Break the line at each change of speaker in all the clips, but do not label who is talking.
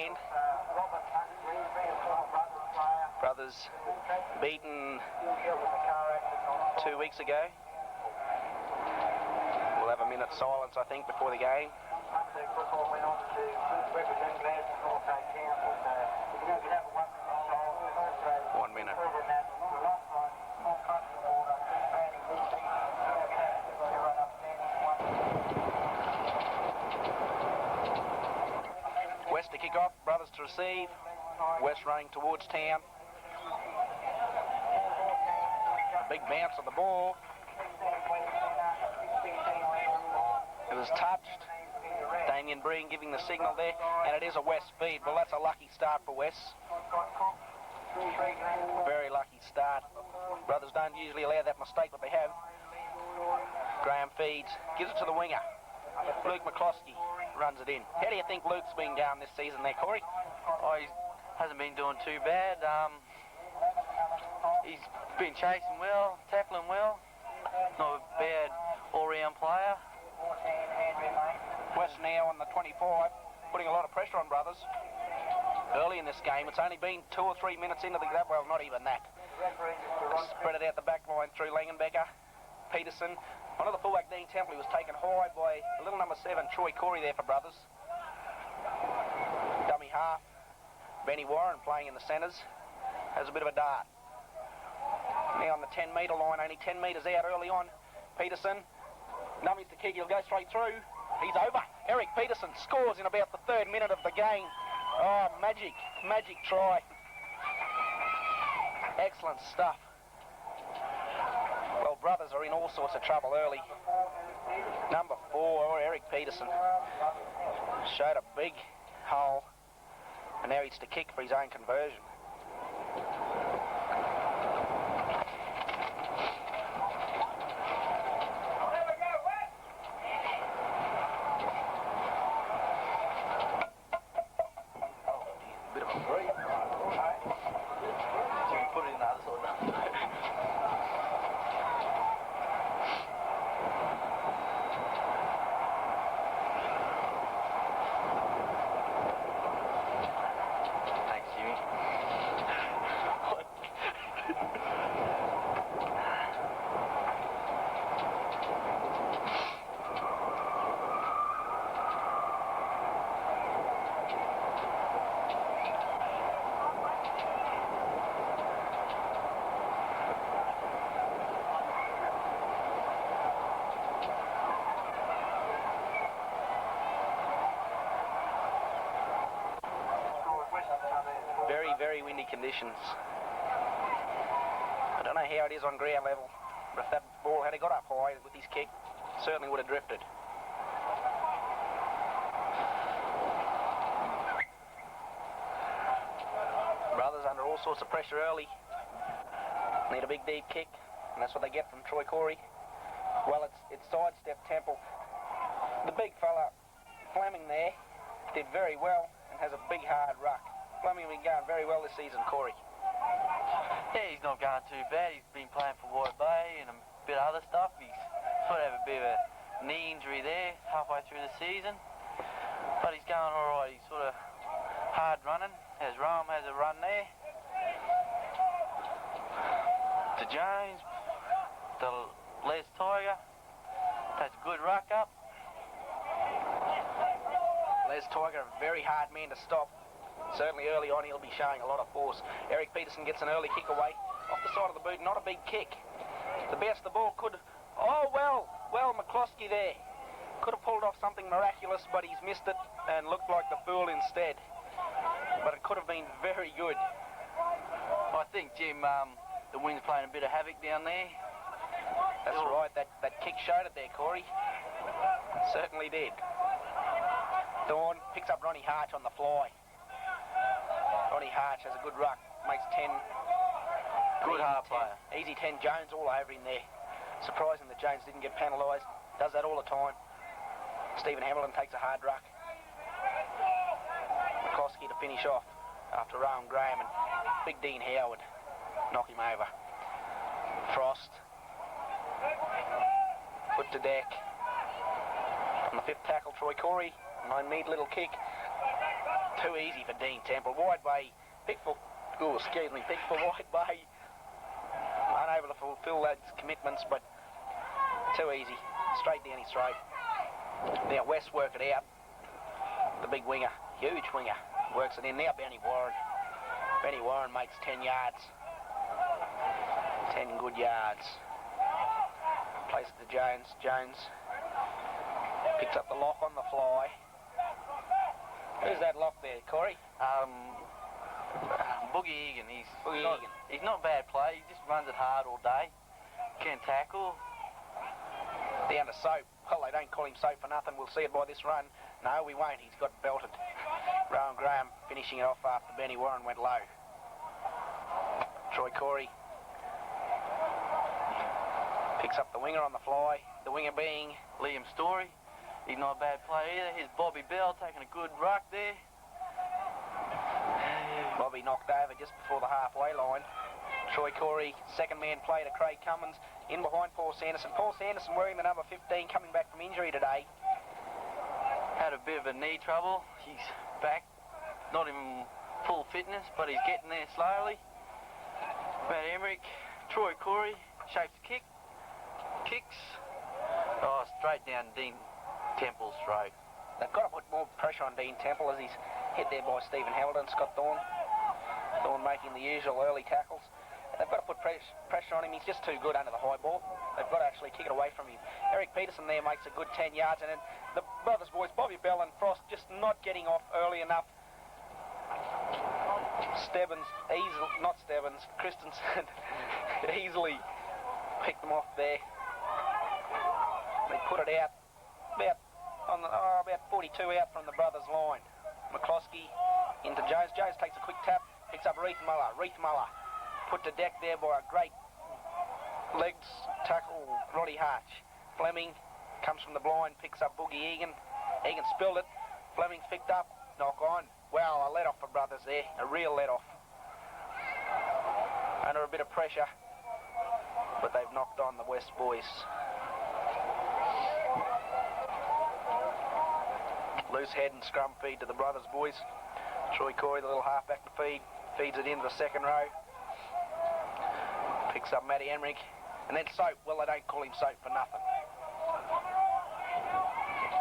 hand. Brothers beaten 2 weeks ago. We'll have a minute's silence, I think, before the game. 1 minute. West to kick off, Brothers to receive. West running towards town. Big bounce of the ball. It was touched. Damien Breen giving the signal there, and it is a West feed. Well, that's a lucky start for West. Very lucky start. Brothers don't usually allow that mistake, but they have. Graham feeds, gives it to the winger. Luke McCloskey runs it in. How do you think Luke's been going this season there, Corey?
Oh, he hasn't been doing too bad. He's been chasing well, tackling well. Not a bad all-round player.
West now on the 25, putting a lot of pressure on Brothers. Early in this game, it's only been 2 or 3 minutes into the... Well, not even that. Spread it out the back line through Langenbecker, Peterson. One of the fullback, Dean Templey, was taken high by a little number 7, Troy Corey there for Brothers. Dummy half, Benny Warren playing in the centres. Has a bit of a dart. Now on the 10-metre line, only 10 metres out early on. Peterson, nummies the kick, he'll go straight through. He's over. Eric Peterson scores in about the 3rd minute of the game. Oh, magic try. Excellent stuff. Well, Brothers are in all sorts of trouble early. Number 4, Eric Peterson, showed a big hole, and now he's to kick for his own conversion. Very windy conditions. I don't know how it is on ground level, but if that ball had got up high with his kick, certainly would have drifted. Brothers under all sorts of pressure early. Need a big deep kick, and that's what they get from Troy Corey. Well, it's sidestepped Temple. The big fella, Fleming there, did very well and has a big hard ruck. Fleming has been going very well this season, Corey.
Yeah, he's not going too bad. He's been playing for White Bay and a bit of other stuff. He's sort of had a bit of a knee injury there halfway through the season. But he's going all right. He's sort of hard running. As Rome has a run there. To Jones. To Les Tiger. Takes a good ruck up.
Les Tiger, a very hard man to stop. Certainly early on he'll be showing a lot of force. Eric Peterson gets an early kick away. Off the side of the boot, not a big kick. The bounce of the ball could... Oh, well, McCloskey there. Could have pulled off something miraculous, but he's missed it and looked like the fool instead. But it could have been very good.
I think, Jim, the wind's playing a bit of havoc down there.
That's right, that kick showed it there, Corey. Certainly did. Dawn picks up Ronnie Harch on the fly. Ronnie Harch has a good ruck, makes 10.
Good half player.
Easy 10, Jones all over him there. Surprising that Jones didn't get penalised. Does that all the time. Stephen Hamilton takes a hard ruck. McCloskey to finish off after Rowan Graham and Big Dean Howard knock him over. Frost. Put to deck. On the 5th tackle, Troy Corey. No neat little kick. Too easy for Dean Temple. Wide Bay, picked for Wide Bay. Unable to fulfil those commitments, but too easy. Straight down his throat. Now West work it out. The big winger, huge winger, works it in. Now Benny Warren. Benny Warren makes 10 yards. 10 good yards. Plays it to Jones. Jones picks up the lock on the fly. Who's that lock there, Corey?
Boogie Egan.
Egan.
He's not a bad player. He just runs it hard all day. Can tackle.
Down to Soap. Well, they don't call him Soap for nothing. We'll see it by this run. No, we won't. He's got belted. Rowan Graham finishing it off after Benny Warren went low. Troy Corey picks up the winger on the fly. The winger being
Liam Story. He's not a bad player either. Here's Bobby Bell taking a good ruck there.
Bobby knocked over just before the halfway line. Troy Corey, second man play to Craig Cummins. In behind Paul Sanderson. Paul Sanderson wearing the number 15, coming back from injury today.
Had a bit of a knee trouble. He's back. Not in full fitness, but he's getting there slowly. Matt Emmerich, Troy Corey, shapes the kick. Kicks. Oh, straight down Dean Temple's throat.
They've got to put more pressure on Dean Temple as he's hit there by Stephen Hamilton. Scott Thorne. Thorne making the usual early tackles. They've got to put pressure on him. He's just too good under the high ball. They've got to actually kick it away from him. Eric Peterson there makes a good 10 yards. And then the brothers boys, Bobby Bell and Frost, just not getting off early enough. Christensen easily picked them off there. They put it out about 42 out from the brothers' line. McCloskey into Jones. Jones takes a quick tap, picks up Reith Muller. Reith Muller put to deck there by a great legs tackle, Roddy Hatch. Fleming comes from the blind, picks up Boogie Egan. Egan spilled it. Fleming's picked up, knock on. Well, a let off for brothers there, a real let off. Under a bit of pressure, but they've knocked on the West boys. Loose head and scrum feed to the brothers boys. Troy Corey, the little halfback to feed, feeds it into the second row. Picks up Matty Emmerich. And then Soap, well, they don't call him Soap for nothing.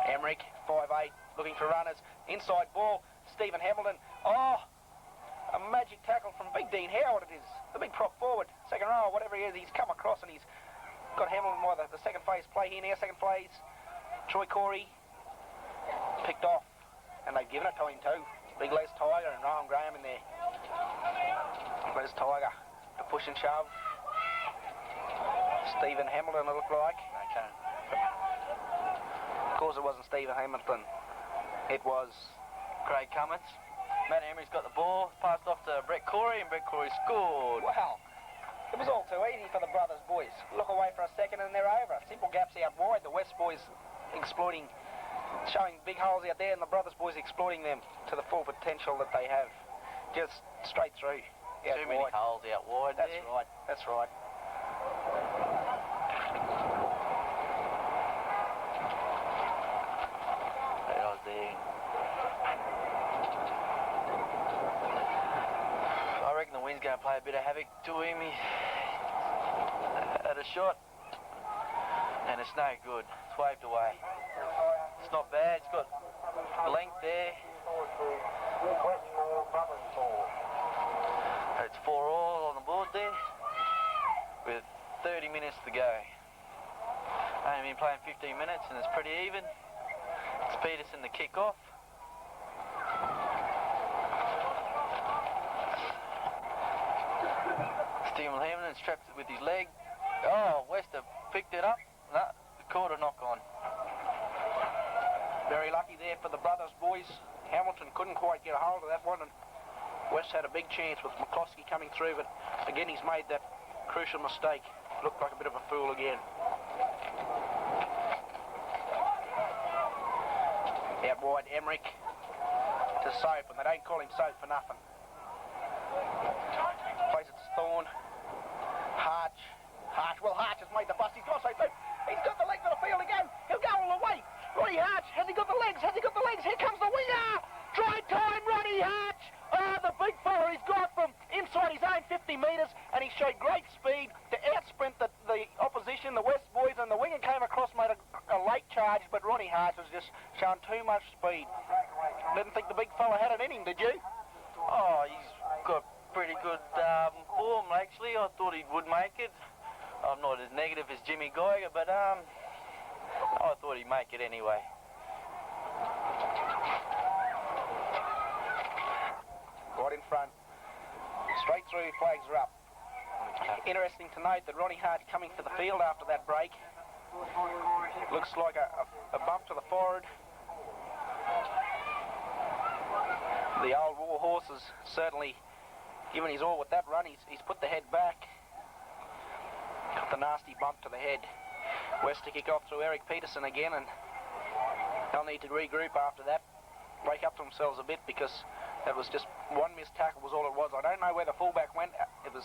Emmerich, 5'8", looking for runners. Inside ball, Stephen Hamilton. Oh, a magic tackle from Big Dean Howard it is. The big prop forward, second row, whatever he is, he's come across and he's got Hamilton by the second phase play here now, second phase. Troy Corey picked off, and they've given it to him too. Big Les Tiger and Rowan Graham in there. Les Tiger to push and shove. Stephen Hamilton, it looked like.
Okay.
Of course it wasn't Stephen Hamilton. It was
Craig Cummins. Matt Emery's got the ball, passed off to Brett Corey, and Brett Corey scored.
Wow. It was all too easy for the brothers boys. Look away for a second and they're over. Simple gaps out wide. The West boys exploiting, showing big holes out there, and the brothers boys exploiting them to the full potential that they have. Just straight through.
Too many holes out wide.
That's right. That's right.
I reckon the wind's going to play a bit of havoc to him. He had a shot, and it's no good. It's waved away. It's not bad. It's got length there. It's 4-all on the board there, with 30 minutes to go. I've been playing 15 minutes, and it's pretty even. It's Peterson to kick off. Stephen Hamilton straps it with his leg. Oh, Wester picked it up. No, caught a knock on.
Very lucky there for the brothers boys. Hamilton couldn't quite get a hold of that one, and West had a big chance with McCloskey coming through, but again he's made that crucial mistake. Looked like a bit of a fool again. Out wide, Emmerich to Soap, and they don't call him Soap for nothing. Plays it to Thorne. Harch. Well, Harch has made the bust. He's got the leg for the field again. He'll go all the way. Roddy Harch, has he got the legs? Here comes the winger. Straight time, Ronnie Hatch! The big fella, he's got from inside his own 50 metres, and he showed great speed to outsprint the opposition, the West boys, and the winger came across, made a late charge, but Ronnie Hatch was just showing too much speed. Didn't think the big fella had it in him, did you?
Oh, he's got pretty good form, actually. I thought he would make it. I'm not as negative as Jimmy Geiger, but I thought he'd make it anyway.
Right in front. Straight through, flags are up. Interesting to note that Ronnie Hart coming to the field after that break. Looks like a bump to the forehead. The old war horse has certainly given his all with that run. He's put the head back. Got the nasty bump to the head. West to kick off through Eric Peterson again, and they'll need to regroup after that. Wake up to themselves a bit, because that was just one missed tackle was all it was. I don't know where the fullback went. It was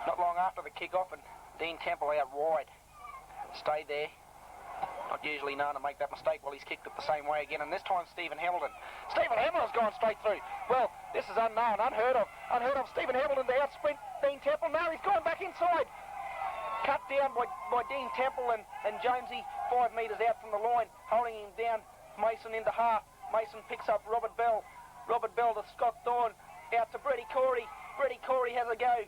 not long after the kick-off, and Dean Temple out wide. Stayed there. Not usually known to make that mistake while he's kicked it the same way again, and this time Stephen Hamilton. Stephen Hamilton's gone straight through. Well, this is unknown, unheard of. Unheard of. Stephen Hamilton to outsprint Dean Temple. No, he's gone back inside. Cut down by Dean Temple and Jonesy 5 metres out from the line, holding him down. Mason into half. Mason picks up Robert Bell. Robert Bell to Scott Thorne. Out to Brady Corey. Brady Corey has a go.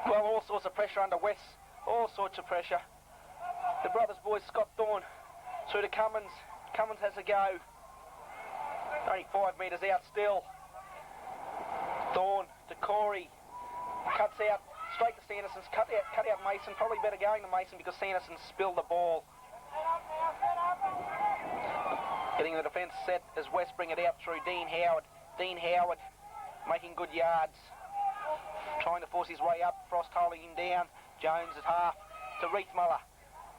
Well, all sorts of pressure under West. All sorts of pressure. The brothers boys, Scott Thorne through to Cummins. Cummins has a go. Only 5 metres out still. Thorne to Corey. Cuts out. Straight to Sanderson's. Cut out Mason. Probably better going to Mason because Sanderson spilled the ball. Getting the defence set as West bring it out through Dean Howard. Dean Howard making good yards. Trying to force his way up. Frost holding him down. Jones at half to Reithmuller.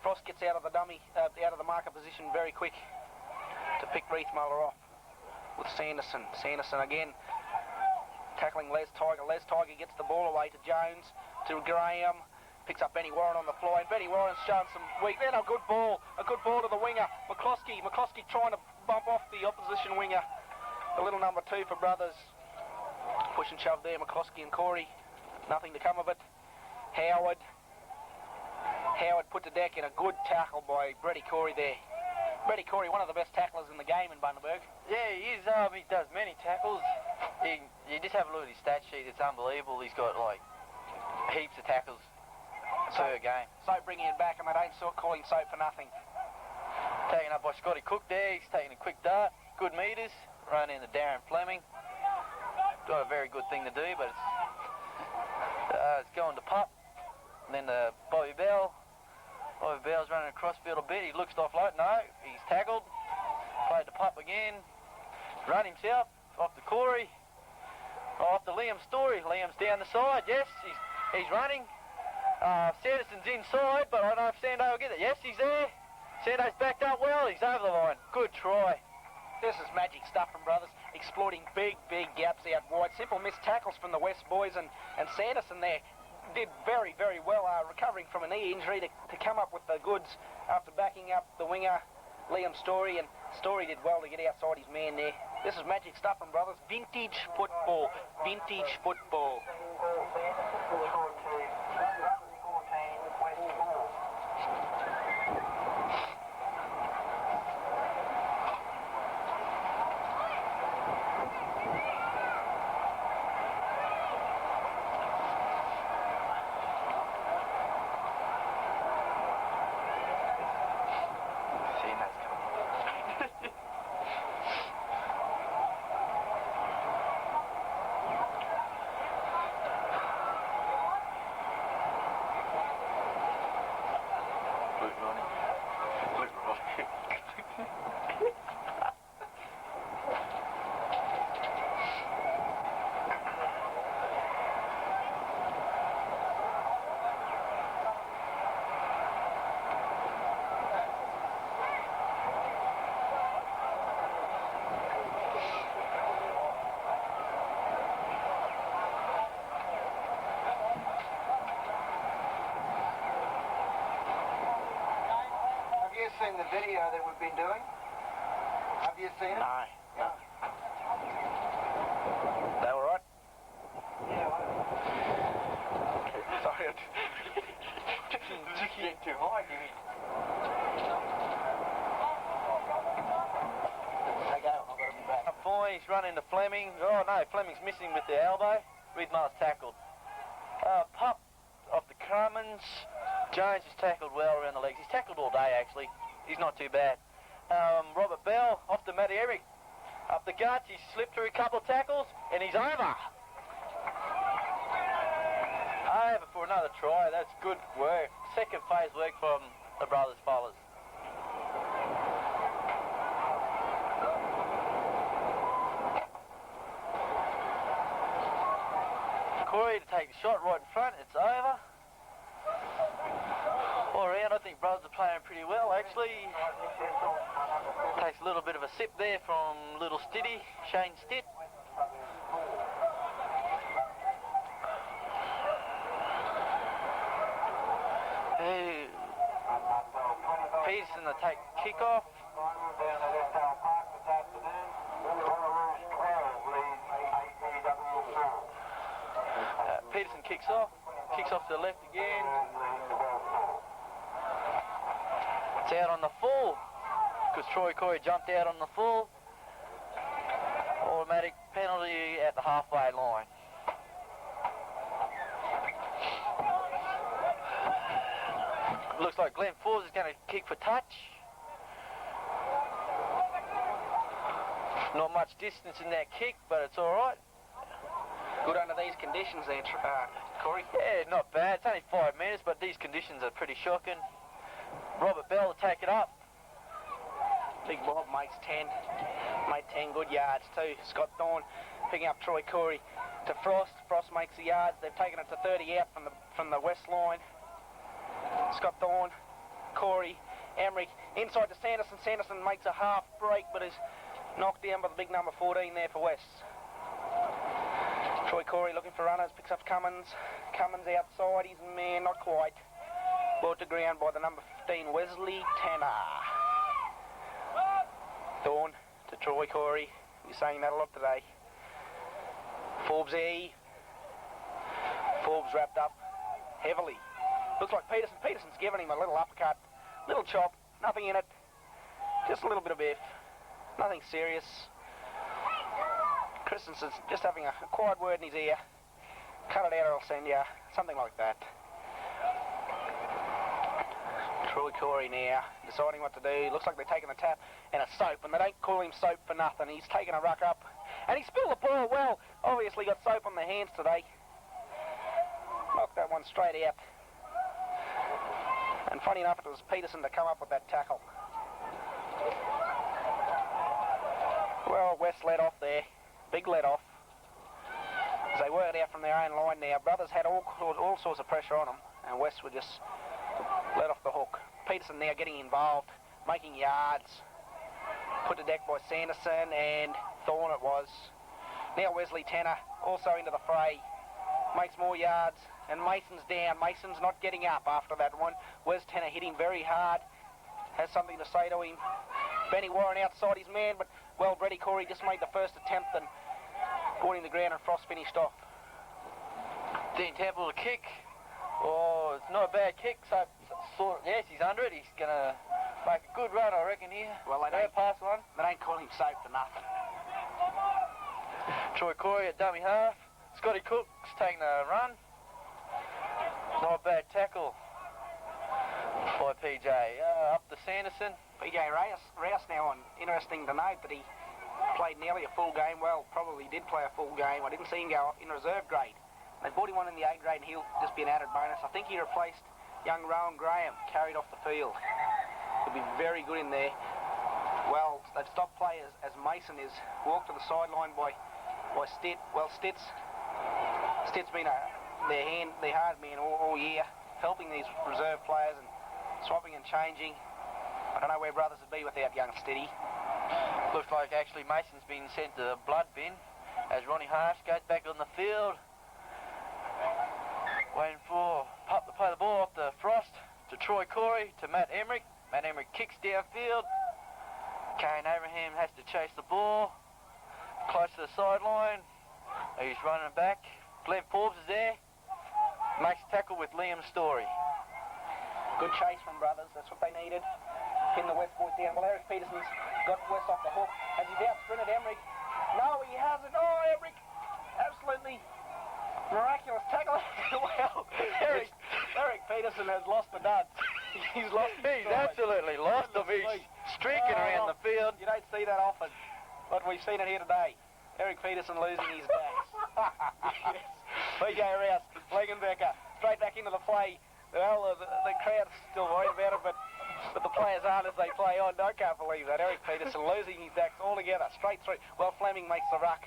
Frost gets out of the dummy, out of the marker position very quick to pick Reithmuller off with Sanderson. Sanderson again tackling Les Tiger. Les Tiger gets the ball away to Jones, to Graham. Picks up Benny Warren on the fly, and Benny Warren's showing some weak. Then a good ball to the winger. McCloskey trying to bump off the opposition winger. The little number 2 for brothers. Push and shove there, McCloskey and Corey. Nothing to come of it. Howard put to deck in a good tackle by Brady Corey there. Brady Corey, one of the best tacklers in the game in Bundaberg.
Yeah, he is. He does many tackles. You just have a look at his stat sheet. It's unbelievable. He's got like heaps of tackles per game.
So bringing it back, and they don't call him Soap for nothing.
Taken up by Scotty Cook there. He's taking a quick dart. Good metres. Run into Darren Fleming. Got a very good thing to do, but it's going to Pup. And then to Bobby Bell. Bobby Bell's running across field a bit. He looks to offload. No, he's tackled. Played to Pup again. Run himself. Off to Corey. Off to Liam Story. Liam's down the side. Yes, he's running. Sanderson's inside, but I don't know if Sando will get it. Yes, he's there. Sando's backed up well. He's over the line. Good try.
This is magic stuff from brothers, exploiting big gaps out wide. Simple missed tackles from the West boys, and Sanderson there did very, very well, recovering from a knee injury to come up with the goods after backing up the winger, Liam Story, and Story did well to get outside his man there. This is magic stuff from brothers. Vintage football. Vintage football.
Seen the video that we've been doing? Have you seen it?
No.
too high, Jimmy.
There you go, I've got to be back.
He's running to Fleming. Oh no, Fleming's missing with the elbow. Reedmar's tackled. Pup off the Cummins. Jones has tackled well around the legs. He's tackled all day actually. He's not too bad. Robert Bell off to Matty Eric. Up the guts, he's slipped through a couple of tackles and he's over. Over for another try. That's good work. Second phase work from the brothers fellas. Corey to take the shot right in front. It's over. All around, I think brothers are playing pretty well actually. Takes a little bit of a sip there from little Stitty, Shane Stitt. Peterson to take kick off. Peterson kicks off to the left again. It's out on the full, because Troy Corey jumped out on the full. Automatic penalty at the halfway line. Looks like Glenn Forbes is going to kick for touch. Not much distance in that kick, but it's all right.
Good under these conditions there, Corey.
Yeah, not bad. It's only 5 minutes, but these conditions are pretty shocking. Robert Bell will take it up.
Big Bob makes 10. Made 10 good yards too. Scott Thorne picking up Troy Corey to Frost. Frost makes the yards. They've taken it to 30 out from the west line. Scott Thorne, Corey, Emmerich, inside to Sanderson. Sanderson makes a half break, but is knocked down by the big number 14 there for West. Troy Corey looking for runners, picks up Cummins. Cummins outside his man, not quite. Brought to ground by the number 15, Wesley Tanner. Thorne to Troy Corey. We're saying that a lot today. Forbes E. Forbes wrapped up heavily. Looks like Peterson. Peterson's given him a little uppercut, little chop, nothing in it. Just a little bit of biff. Nothing serious. Christensen's just having a quiet word in his ear. Cut it out or I'll send you. Something like that. Troy Corey now deciding what to do. Looks like they're taking a tap and a soap, and they don't call him soap for nothing. He's taking a ruck up and he spilled the ball well. Obviously got soap on the hands today. Knocked that one straight out. And funny enough, it was Peterson to come up with that tackle. Well, West let off there. Big let off. As they worked out from their own line now. Brothers had all sorts of pressure on them, and West would just let off the hook. Peterson now getting involved, making yards. Put to deck by Sanderson and Thorne it was. Now Wesley Tanner also into the fray. Makes more yards, and Mason's down. Mason's not getting up after that one. Wes Tanner hit him very hard. Has something to say to him. Benny Warren outside his man, but well, Brady Corey just made the first attempt and brought him to the ground, and Frost finished off.
Dean Temple to kick. Oh, it's not a bad kick. So yes, he's under it. He's going to make a good run, I reckon, here.
Well, they don't
pass one.
They don't call him soap for nothing.
Troy Corey at dummy half. Scotty Cook's taking a run. Not a bad tackle by PJ. Up to Sanderson.
PJ Rouse now on. Interesting to note that he played nearly a full game. Well, probably did play a full game. I didn't see him go in reserve grade. They brought him on in the A grade and he'll just be an added bonus. I think he replaced young Rowan Graham, carried off the field. He'll be very good in there. Well, they've stopped play as Mason is walked to the sideline by Stitt. Well, Stitt's been their hard man all year, helping these reserve players and swapping and changing. I don't know where brothers would be without young Stitty.
Looks like actually Mason's been sent to the blood bin as Ronnie Harsh goes back on the field. Waiting for Pup to play the ball off to Frost, to Troy Corey, to Matt Emmerich. Matt Emmerich kicks downfield. Kane Abraham has to chase the ball. Close to the sideline. He's running back. Glenn Forbes is there. Makes a tackle with Liam Story.
Good chase from Brothers. That's what they needed. Pin the West boys down. Well, Eric Peterson's got West off the hook. Has he out-sprinted Emmerich? No, he hasn't. Oh, Emmerich. Absolutely miraculous tackle. Well, Eric Peterson has lost the duds. He's lost.
He's absolutely lost them. He's streaking around the field.
You don't see that often, but we've seen it here today. Eric Peterson losing his backs. Yes. PJ Rouse, Legenbecker, straight back into the play. Well, the crowd's still worried about it, but the players aren't as they play on. I can't believe that. Eric Peterson losing his backs altogether, straight through. Well, Fleming makes the ruck.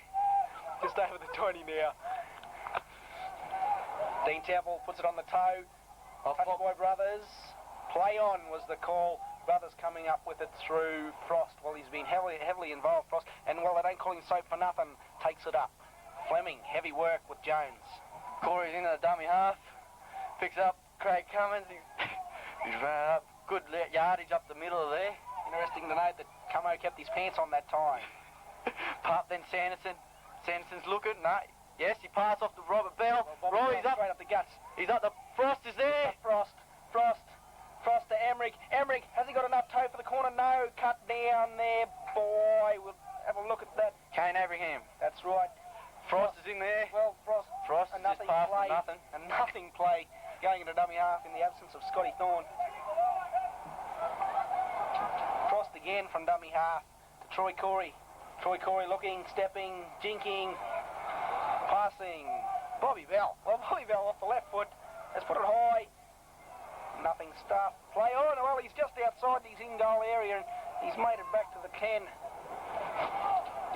Just over the 20 now. Dean Temple puts it on the toe. Touched by Brothers. Play on was the call. Brothers coming up with it through Frost. Well, he's been heavily involved, Frost. And, well, they don't call him soap for nothing. Takes it up. Fleming, heavy work with Jones.
Corey's into the dummy half. Picks up Craig Cummins. He's running up. Good yardage up the middle of there.
Interesting to note that Cummo kept his pants on that time.
Pup, then Sanderson. Sanderson's looking. No. Yes, he passed off to Robert Bell.
Well,
Roy's up.
Straight up the guts.
He's up. The Frost is there.
Frost to Emmerich. Emmerich, has he got enough toe for the corner? No. Cut down there, boy. We'll have a look at that.
Kane Abraham.
That's right.
Frost is in there.
Well,
Frost
a
is just
nothing
past
play.
nothing.
A nothing play going into dummy half in the absence of Scotty Thorne. Frost again from dummy half to Troy Corey. Troy Corey looking, stepping, jinking, passing. Bobby Bell. Well, Bobby Bell off the left foot has put it high. Nothing stuff. Play on. Well, he's just outside his in-goal area and he's made it back to the 10.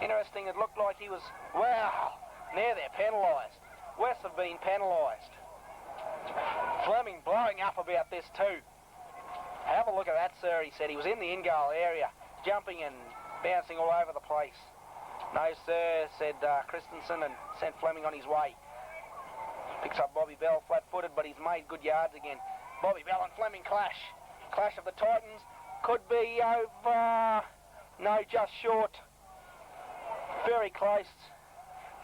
Interesting, it looked like he was... Wow! Now they're penalised. West have been penalised. Fleming blowing up about this too. Have a look at that, sir, he said. He was in the in-goal area, jumping and bouncing all over the place. No, sir, said Christensen, and sent Fleming on his way. Picks up Bobby Bell flat-footed, but he's made good yards again. Bobby Bell and Fleming clash. Clash of the Titans. Could be over... No, just short. Very close.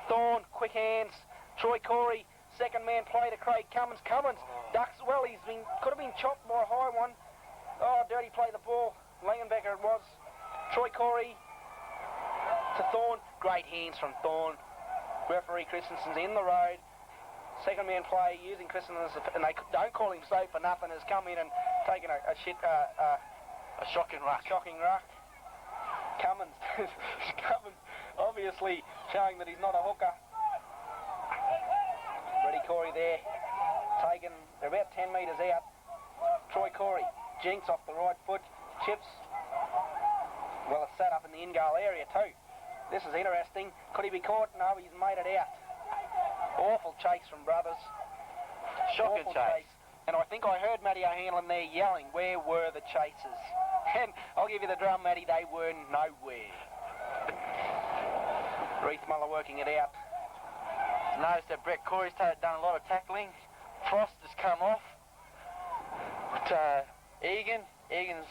Thorne, quick hands. Troy Corey, second man play to Craig Cummins. Cummins ducks. Well, could have been chopped by a high one. Oh, dirty play the ball. Langenbecker it was. Troy Corey to Thorne. Great hands from Thorne. Referee Christensen's in the road. Second man play using Christensen, and they don't call him so for nothing, has come in and taken a shocking ruck. Cummins obviously showing that he's not a hooker. Ready Corey there. Taken, they're about 10 metres out. Troy Corey jinks off the right foot. Chips. Well, it's sat up in the in-goal area too. This is interesting. Could he be caught? No, he's made it out. Awful chase from Brothers.
Shocking chase.
And I think I heard Matty O'Hanlon there yelling, where were the chasers? And I'll give you the drum, Matty, they were nowhere. Reith Muller working it out.
Notice that Brett Corey's done a lot of tackling. Frost has come off. Egan. Egan's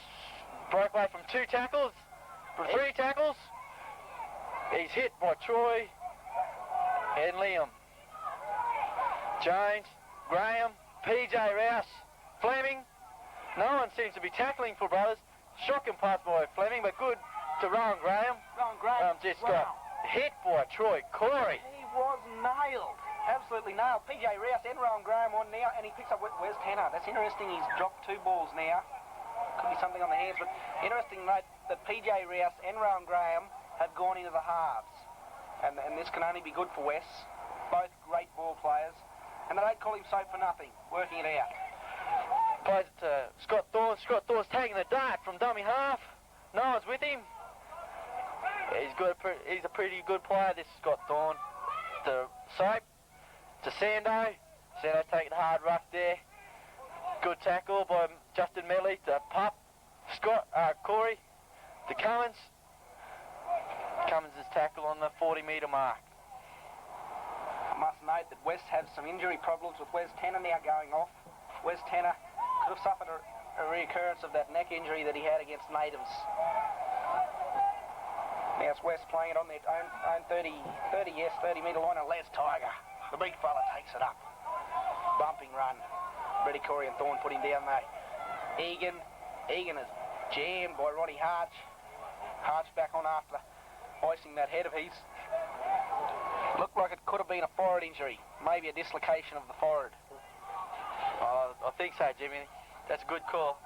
broke away from 2 tackles. From 3 tackles. He's hit by Troy and Liam. Jones, Graham, PJ Rouse, Fleming. No one seems to be tackling for Brothers. Shocking pass by Fleming, but good to Rowan Graham. Just got hit by Troy Corey.
He was nailed. Absolutely nailed. PJ Rouse and Rowan Graham on now, and he picks up where's Tanner. That's interesting. He's dropped 2 balls now. Could be something on the hands, but interesting note that PJ Rouse and Rowan Graham have gone into the halves. And this can only be good for West. Both great ball players. And they don't call him soap for nothing, working it out.
Plays it to Scott Thorne. Scott Thorne's taking the dart from dummy half. No one's with him. He's a pretty good player, this Scott Thorne. To Soap, to Sando. Sando taking a hard ruck there. Good tackle by Justin Medley to Pup. Corey to Cummins. Cummins' tackle on the 40-metre mark.
I must note that West have some injury problems with Wes Tanner now going off. Wes Tanner could have suffered a reoccurrence of that neck injury that he had against Natives. Now it's West playing it on their own 30-metre line, and Les Tiger, the big fella, takes it up. Bumping run. Brady Corey and Thorne put him down there. Egan is jammed by Ronnie Harch. Harch back on after icing that head of his. Looked like it could have been a forehead injury, maybe a dislocation of the forehead.
I think so, Jimmy. That's a good call.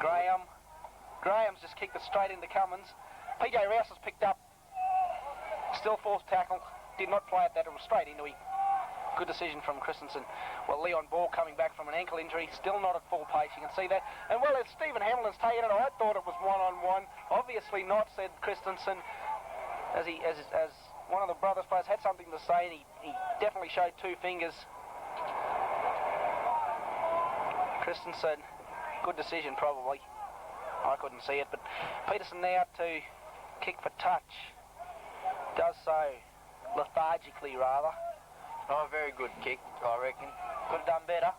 Graham's just kicked it straight into Cummins. PJ Rouse has picked up. Still forced tackle. Did not play at that. It was straight into him. Good decision from Christensen. Well, Leon Ball coming back from an ankle injury. Still not at full pace. You can see that. And well, as Stephen Hamlin's taken it, I thought it was one-on-one. Obviously not, said Christensen. As one of the brothers players had something to say, and he definitely showed two fingers. Christensen, good decision probably. I couldn't see it, but Peterson now to kick for touch. Does so lethargically, rather.
Oh, very good kick, I reckon. Could have done better.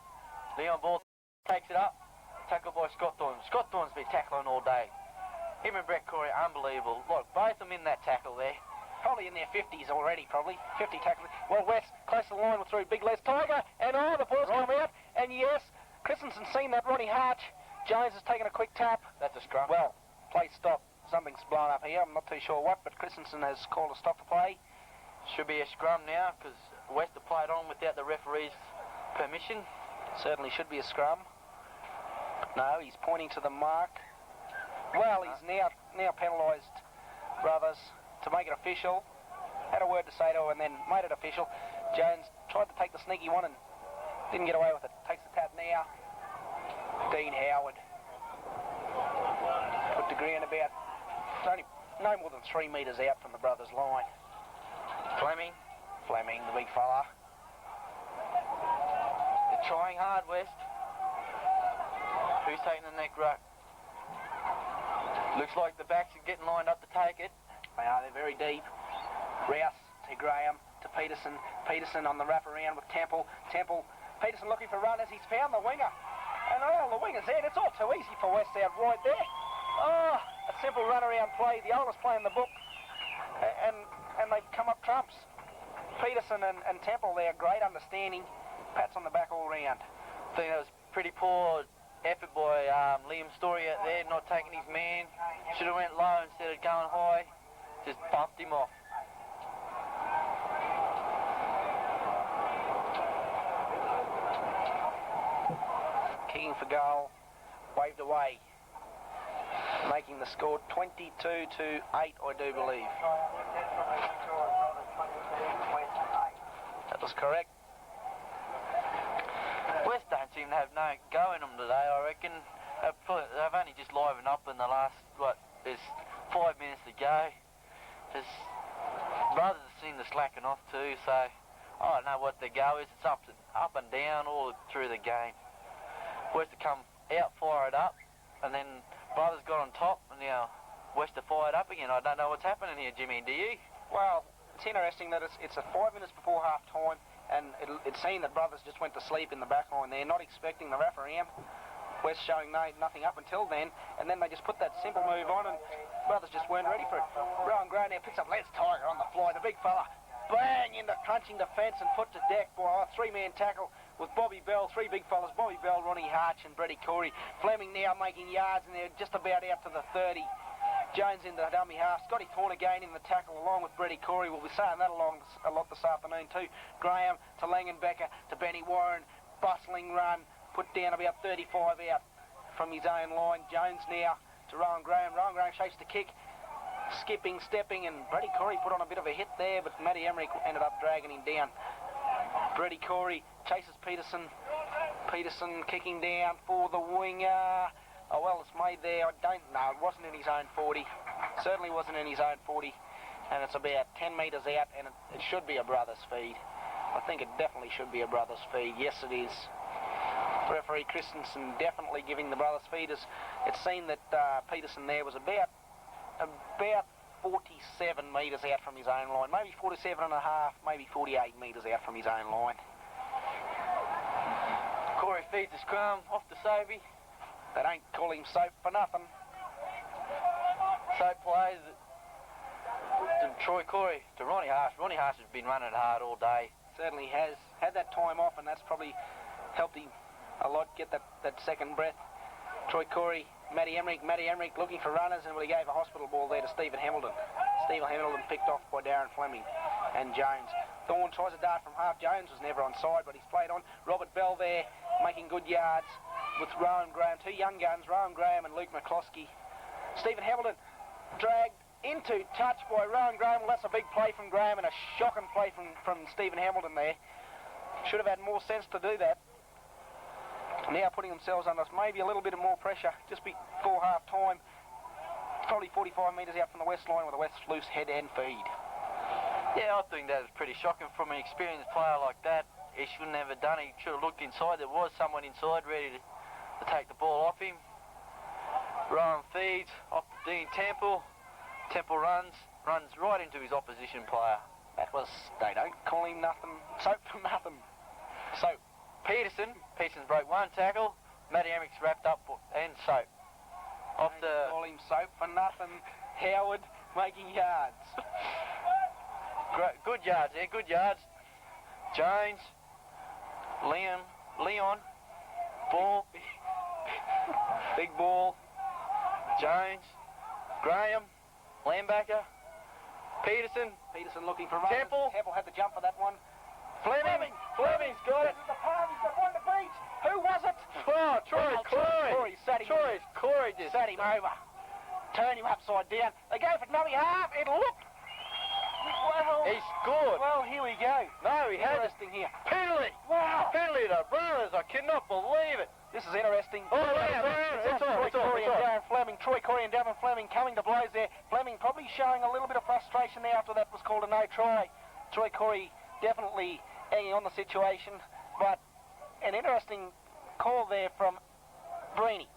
Leon Ball takes it up. Tackled by Scott Thorne. Scott Thorne's been tackling all day. Him and Brett Corey, unbelievable. Look, both of them in that tackle there.
Probably in their 50s already, probably. 50 tackles. Well, West, close to the line with through big Les Tiger. And the ball's come out. And yes, Christensen's seen that Ronnie Harch. Jones has taken a quick tap.
That's a scrum.
Well, play stop. Something's blown up here. I'm not too sure what, but Christensen has called a stop to play.
Should be a scrum now, because West have played on without the referee's permission.
Certainly should be a scrum. No, he's pointing to the mark. Well, he's now penalised, brothers, to make it official. Had a word to say to her and then made it official. Jones tried to take the sneaky one and didn't get away with it. Takes the tap now. Dean Howard. Put the ground about, it's only no more than 3 metres out from the brothers' line. Fleming, the big fella.
They're trying hard, West. Who's taking the neck ruck? Looks like the backs are getting lined up to take it.
They are, they're very deep. Rouse to Graham, to Peterson. Peterson on the wrap around with Temple. Peterson looking for runners. He's found the winger. And the winger's there. It's all too easy for West out wide there. A simple run around play, the oldest play in the book. And they've come up trumps. Peterson and Temple there, great understanding. Pats on the back all round.
I think that was pretty poor effort by Liam Story out there, not taking his man. Should have went low instead of going high. Just bumped him off.
Kicking for goal, waved away. Making the score 22-8, I do believe. That was correct.
West don't seem to have no go in them today, I reckon. They've only just livened up in the last, there's 5 minutes to go. Brothers seem to slacken off too, so I don't know what their go is. It's up and down all through the game. West have come out, fired up, and then Brothers got on top, and now West have fired up again. I don't know what's happening here, Jimmy, do you?
Well, it's interesting that it's 5 minutes before half-time, and it seemed that Brothers just went to sleep in the back line there, not expecting the referee. West showing nothing up until then, and then they just put that simple move on, and Brothers just weren't ready for it. Rowan Gray now picks up Les Tiger on the fly, the big fella. Bang into crunching defence and put to deck by a 3-man tackle with Bobby Bell, 3 big fellas, Bobby Bell, Ronnie Harch and Brady Corey. Fleming now making yards, and they're just about out to the 30. Jones into the dummy half. Scotty Thorne again in the tackle along with Brady Corey. We'll be saying that along a lot this afternoon too. Graham to Langenbecker to Benny Warren. Bustling run. Put down about 35 out from his own line. Jones now to Rowan Graham. Rowan Graham shapes the kick. Skipping, stepping, and Brady Corey put on a bit of a hit there, but Matty Emmerich ended up dragging him down. Brady Corey chases Peterson. Peterson kicking down for the winger. Oh, well, it's made there. I don't know. It wasn't in his own 40. Certainly wasn't in his own 40. And it's about 10 metres out, and it should be a Brothers feed. I think it definitely should be a Brothers feed. Yes, it is. Referee Christensen definitely giving the Brothers feed. It seemed that Peterson there was about 47 metres out from his own line. Maybe 47 and a half, maybe 48 metres out from his own line.
Corey feeds the scrum off to Savey.
They don't call him Soap for nothing.
Soap plays to Troy Corey, to Ronnie Harsh. Ronnie Harsh has been running hard all day.
Certainly has. Had that time off, and that's probably helped him a lot get that second breath. Troy Corey, Matty Emmerich looking for runners, and he gave a hospital ball there to Stephen Hamilton. Stephen Hamilton picked off by Darren Fleming and Jones. Thorne tries a dart from half. Jones was never on side, but he's played on. Robert Bell there making good yards with Rowan Graham. Two young guns, Rowan Graham and Luke McCloskey. Stephen Hamilton dragged into touch by Rowan Graham. Well, that's a big play from Graham and a shocking play from Stephen Hamilton there. Should have had more sense to do that. Now putting themselves under maybe a little bit of more pressure just before half-time. Probably 45 metres out from the west line with a West loose head and feed.
Yeah, I think that was pretty shocking from an experienced player like that. He shouldn't have done it. He should have looked inside. There was someone inside ready to take the ball off him. Rowan feeds off to Dean Temple. Temple runs right into his opposition player.
That was, they don't call him nothing, Soap for nothing. Soap.
Peterson's broke one tackle. Matty Emmerich's wrapped up and Soap. Off the...
Call him Soap for nothing. Howard making yards.
Good yards there, good yards. Jones, Leon, ball, big ball. Jones, Graham, Lambacker, Peterson
looking for runners.
Temple
had the jump for that one.
Fleming's got it.
This is the party that won the beach. Who was it?
Oh, Troy Corey.
Troy
Corey just
sat him over. Turned him upside down. They go for dummy half. It looked. Well,
he scored.
Well, here we go.
No, he had
Interesting here.
penalty.
Wow.
Penalty to Brothers. I cannot believe it.
This is interesting.
Oh, it's
Troy Corey and Darren Fleming. Troy Corey and Darren Fleming coming to blows there. Fleming probably showing a little bit of frustration there after that was called a no try. Troy Corey definitely hanging on the situation, but an interesting call there from Breeny.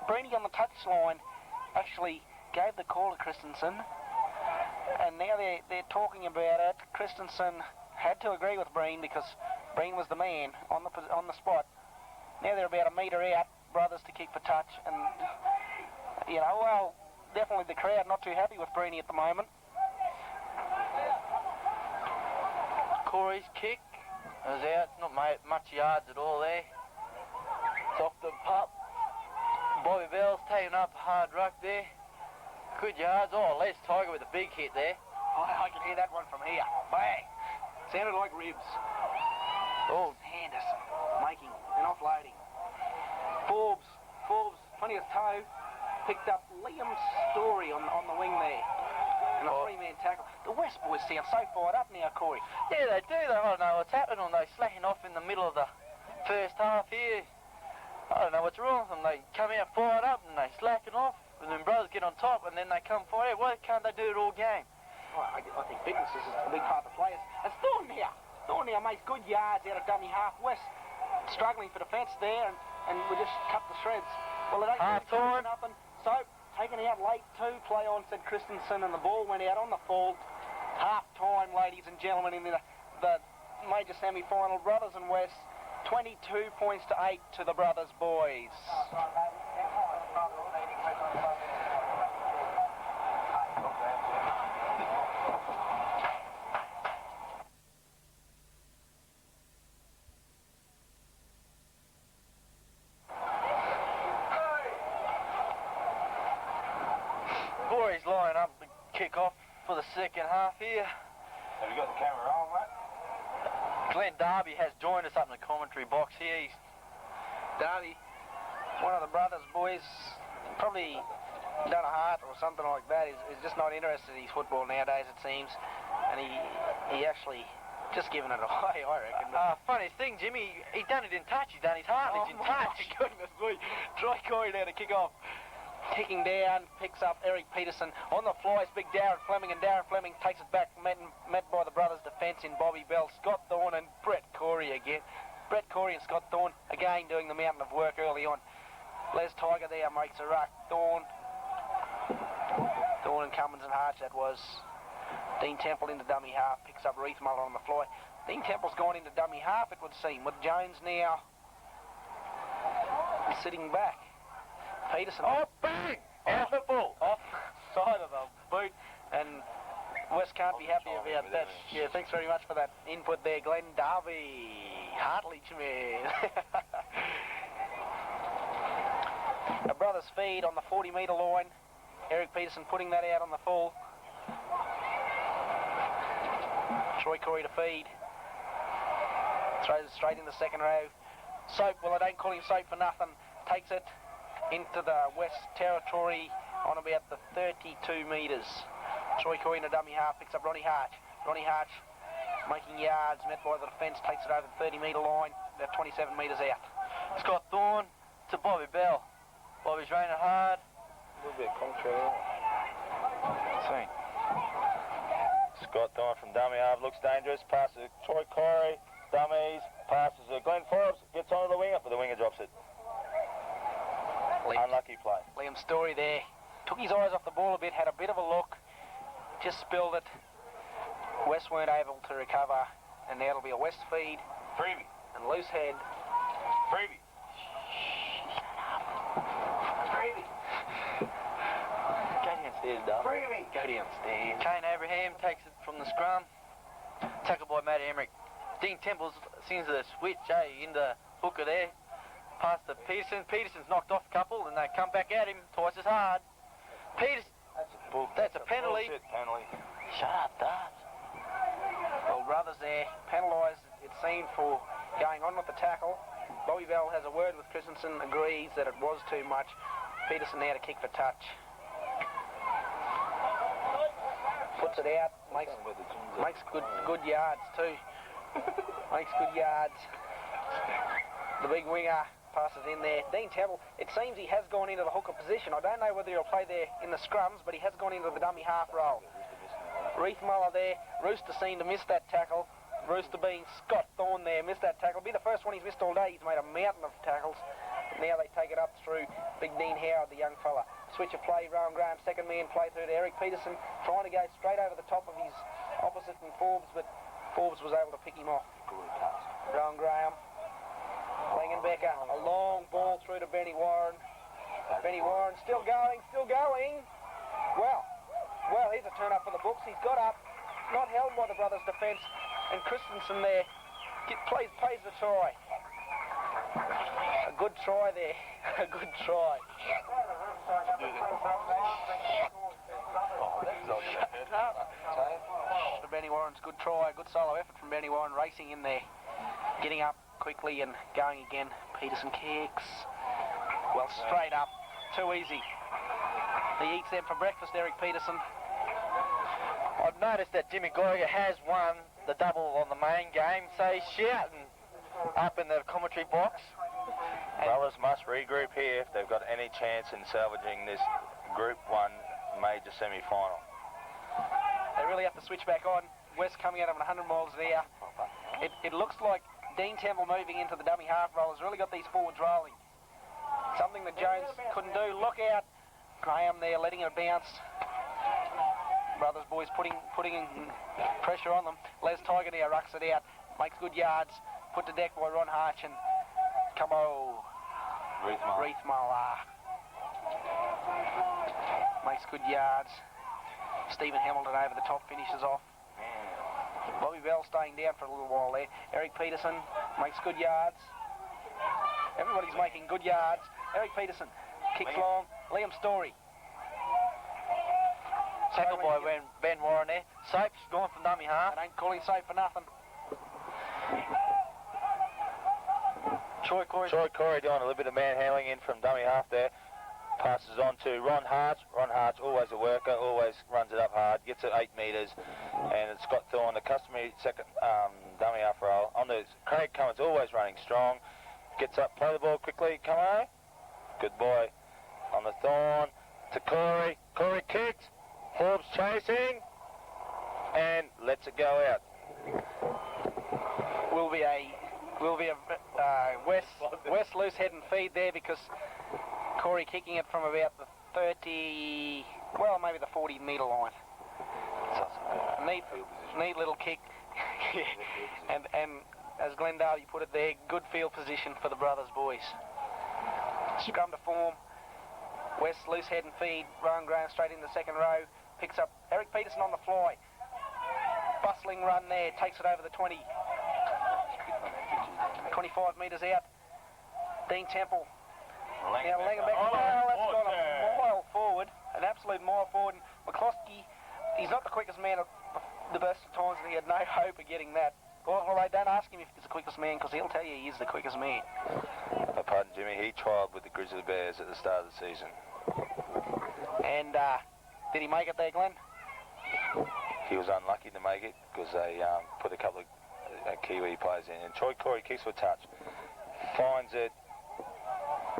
Breeny on the touchline actually gave the call to Christensen, and now they're talking about it. Christensen had to agree with Breen because Breen was the man on the spot. Now they're about a metre out, Brothers to kick for touch, and you know, well, definitely the crowd not too happy with Breeny at the moment.
Corey's kick was out, not much yards at all there. It's off the pup. Bobby Bell's taking up a hard ruck there. Good yards. Oh, Les Tiger with a big hit there.
I can hear that one from here. Bang! Sounded like ribs.
Oh,
Henderson making and offloading. Forbes, plenty of toe. Picked up Liam Story on the wing there. And a three-man tackle. The West boys sound so fired up now, Corey.
yeah, they do. I don't know what's happening. They're slacking off in the middle of the first half here. I don't know what's wrong with them. They come out fired up and they slacking off, and then Brothers get on top, and then they come fired out. Why can't they do it all game?
Well, I think fitness is a big part of the players. And Thorne now makes good yards out of dummy half. West struggling for defence there, and we just cut the shreds. Well, it ain't
half time.
Nothing. So taken out late too. Play on, said Christensen, and the ball went out on the fall. Half time, ladies and gentlemen, in the major semi-final. Brothers and West, 22 points to 8 to the Brothers boys.
Corey's lining up the kick-off for the second half here.
Have you got the camera on, mate?
Glenn Darby has joined us up in the commentary box here. He's
Darby, one of the Brothers boys, probably done a heart or something like that. He's just not interested in his football nowadays, it seems. And he actually just given it away, I reckon.
Funniest thing, Jimmy, he done it in touch. He's done his heart. He's in touch.
My goodness me. Troy Corey now to kick off. Kicking down, picks up Eric Peterson. On the fly is big Darren Fleming, and Darren Fleming takes it back, met by the Brothers' defence in Bobby Bell, Scott Thorne and Brett Corey again. Brett Corey and Scott Thorne again doing the mountain of work early on. Les Tiger there makes a ruck. Thorne and Cummins and Harch, that was. Dean Temple into dummy half, picks up Reith Muller on the fly. Dean Temple's gone into dummy half, it would seem, with Jones now sitting back. Peterson.
Oh, bang! Out the ball.
Off side of the boot, and West can't be happy about that. Yeah, thanks very much for that input there, Glenn Darby. Hartledge man. A brothers feed on the 40-metre line. Eric Peterson putting that out on the full. Troy Corey to feed. Throws it straight in the second row. Soap, well, I don't call him Soap for nothing. Takes it into the West Territory on about the 32 metres. Troy Corey in a dummy half picks up Ronnie Harch. Ronnie Harch making yards, met by the defence, takes it over the 30-metre line, about 27 metres out.
Scott Thorne to Bobby Bell. Bobby's raining hard.
A little bit contrary.
See.
Scott Thorne from dummy half looks dangerous. Passes to Troy Corey. Dummies. Passes to Glenn Forbes. Gets onto the winger, but the winger drops it. Unlucky play.
Liam Story there. Took his eyes off the ball a bit, had a bit of a look. Just spilled it. West weren't able to recover. And now it'll be a West feed.
Freebie.
And loose head.
Freebie. Freebie.
Go downstairs, Dom.
Freebie.
Go downstairs. Kane Abraham takes it from the scrum. Tackled by Matt Emmerich. Dean Temples seems to switch, in the hooker there. Pass to Peterson. Peterson's knocked off a couple, and they come back at him twice as hard. Peterson. That's a penalty.
Penalty.
Shut up, Dart.
Well, brothers there penalised, it seemed, for going on with the tackle. Bobby Bell has a word with Christensen, agrees that it was too much. Peterson now to kick for touch. Puts it out, makes good yards too. Makes good yards. The big winger passes in there. Dean Temple, it seems he has gone into the hooker position. I don't know whether he'll play there in the scrums, but he has gone into the dummy half role. Reith Muller there. Rooster seemed to miss that tackle. Rooster being Scott Thorne there, missed that tackle. Be the first one he's missed all day. He's made a mountain of tackles. Now they take it up through Big Dean Howard, the young fella. Switch of play, Rowan Graham, second man play through to Eric Peterson, trying to go straight over the top of his opposite and Forbes, but Forbes was able to pick him off. Rowan Graham. Langenbecker, a long ball through to Benny Warren. Benny Warren still going, still going. Well, here's a turn up for the books. He's got up, not held by the brothers' defence, and Christensen there plays the try. A good try there, a good try. To Benny Warren's good try, a good solo effort from Benny Warren, racing in there, getting up quickly and going again. Peterson kicks. Well, straight up, too easy. He eats them for breakfast, Eric Peterson.
I've noticed that Jimmy Geiger has won the double on the main game, so he's shouting up in the commentary box.
Brothers must regroup here if they've got any chance in salvaging this Group 1 major semi-final.
They really have to switch back on. West coming out of 100 miles an hour. It looks like Dean Temple moving into the dummy half roll has really got these forwards rolling. Something that Jones couldn't do. Look out. Graham there letting it bounce. Brothers boys putting pressure on them. Les Tiger now rucks it out. Makes good yards. Put to deck by Ron Harch and Reith Muller. Makes good yards. Stephen Hamilton over the top, finishes off. Bobby Bell staying down for a little while there. Eric Peterson makes good yards. Everybody's making good yards. Eric Peterson kicks long. Liam Story.
Tackled by Ben Warren there. Soap's gone from dummy half.
I don't call him safe for nothing.
Troy Corey
doing a little bit of manhandling in from dummy half there. Passes on to Ron Hart. Ron Hart's always a worker, always runs it up hard, gets it 8 metres, and it's Scott Thorne, the customary second dummy half roll. On the Craig Cummins, always running strong. Gets up, play the ball quickly, come on. Good boy. On the Thorne to Corey. Corey kicks. Forbes chasing and lets it go out.
Will be a West loose head and feed there because Corey kicking it from about the 30, well, maybe the 40-metre line. Neat little kick. and as Glenn Darby put it there, good field position for the brothers boys. Scrum to form. West loose head and feed. Rowan Graham straight in the second row. Picks up Eric Peterson on the fly. Bustling run there. Takes it over the 20. 25 metres out. Dean Temple Now Langenbeck, well, that's gone a mile forward, an absolute mile forward. And McCloskey, he's not the quickest man at the best of times, and he had no hope of getting that. Well, all right, don't ask him if he's the quickest man, because he'll tell you he is the quickest man.
Pardon, Jimmy, he trialled with the Grizzly Bears at the start of the season.
And did he make it there, Glenn?
He was unlucky to make it because they put a couple of Kiwi players in. And Troy Corey kicks for touch. Finds it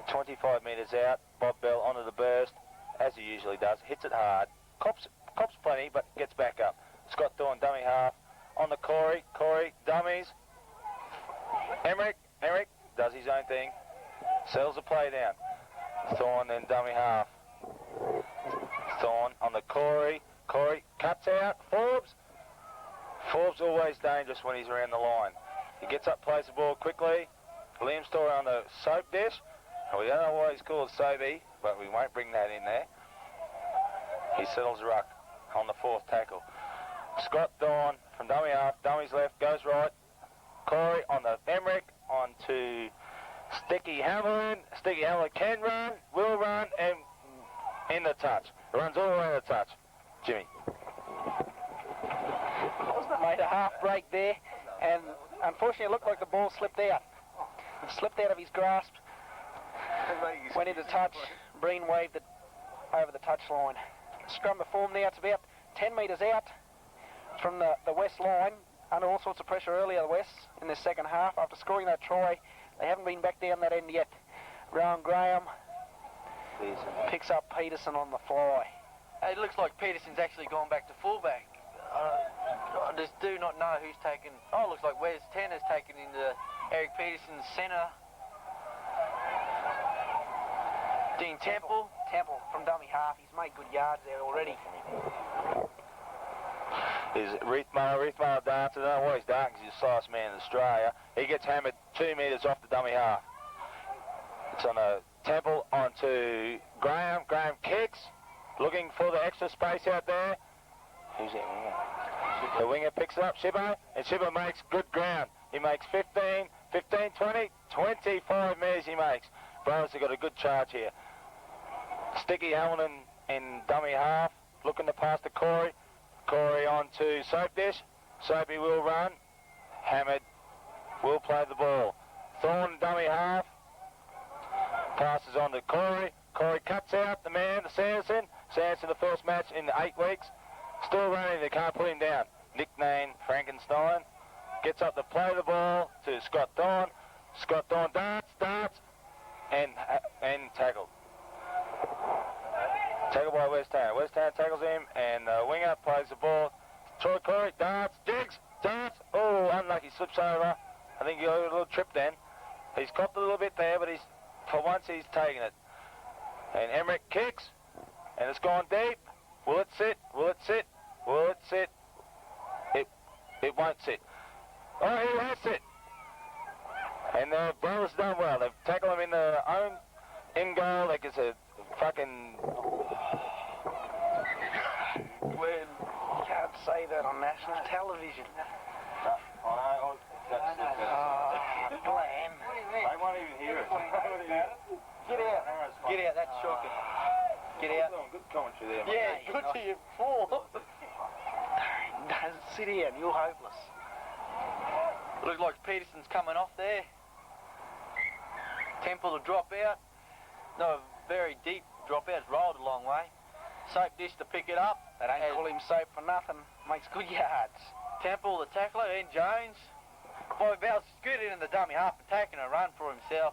25 metres out. Bob Bell onto the burst, as he usually does. Hits it hard. Cops plenty, but gets back up. Scott Thorne, dummy half. On the Corey, dummies. Emmerich does his own thing. Settles the play down. Thorne then dummy half. Thorne on the Corey cuts out. Forbes always dangerous when he's around the line. He gets up, plays the ball quickly. Liam Story on the soap dish. We don't know why he's called Soapy, but we won't bring that in there. He settles the ruck on the fourth tackle. Scott Thorne from dummy half, dummy's left, goes right. Corey on the Emmerich, on to Sticky Hamlin. Sticky Hamlin can run, will run, and in the touch. Runs all the way to the touch. Jimmy.
Made a half break there, and unfortunately it looked like the ball slipped out. It slipped out of his grasp, went into touch. Breen waved it over the touch line. Scrum to form now. It's about 10 metres out from the west line, under all sorts of pressure earlier, the West, in this second half. After scoring that try, they haven't been back down that end yet. Rowan Graham picks up Peterson on the fly.
It looks like Peterson's actually gone back to fullback. I just do not know who's taken. Oh, it looks like Wes Tanner's taken into Eric Peterson's centre. Dean Temple from dummy half. He's made good yards there already.
Is Reithmaier darts. I don't know why he's darting, because he's the slowest man in Australia. He gets hammered 2 metres off the dummy half. It's on a Temple onto Graham. Graham kicks, looking for the extra space out there. Who's that winger? The winger picks it up, Shibbo, and Shibbo makes good ground. He makes 15, 20, 25 metres he makes. Brothers have got a good charge here. Sticky Hamilton in dummy half, looking to pass to Corey. Corey on to Soap Dish. Soapy will run. Hammered will play the ball. Thorne dummy half. Passes on to Corey. Corey cuts out the man, Sanderson. Sanderson, the first match in 8 weeks. Still running, they can't put him down. Nicknamed Frankenstein. Gets up to play the ball to Scott Thorne. Scott Thorne darts, and tackled. Tackled by West Town. West Town tackles him, and the winger plays the ball. Troy Corey darts, digs, darts. Oh, unlucky, slips over. I think he got a little trip then. He's copped a little bit there, but for once he's taken it. And Emmerich kicks, and it's gone deep. Will it sit? Will it sit? Will it sit? It won't sit. Oh, he has sit. And the Brothers done well. They've tackled him in their own in goal like it's a fucking...
Well, you can't say that on national television.
Glenn. They won't even hear it.
Get out, that's shocking. Get out.
Good commentary there, mate.
Yeah, good to you, fool. Don't sit here, you're hopeless.
Looks like Peterson's coming off there. Temple to drop out. No, very deep drop out. It's rolled a long way. Soap Dish to pick it up.
They don't call him Soap for nothing. Makes good yards.
Temple, the tackler, and Jones. Boy, Bell's scooted in the dummy half and taking a run for himself.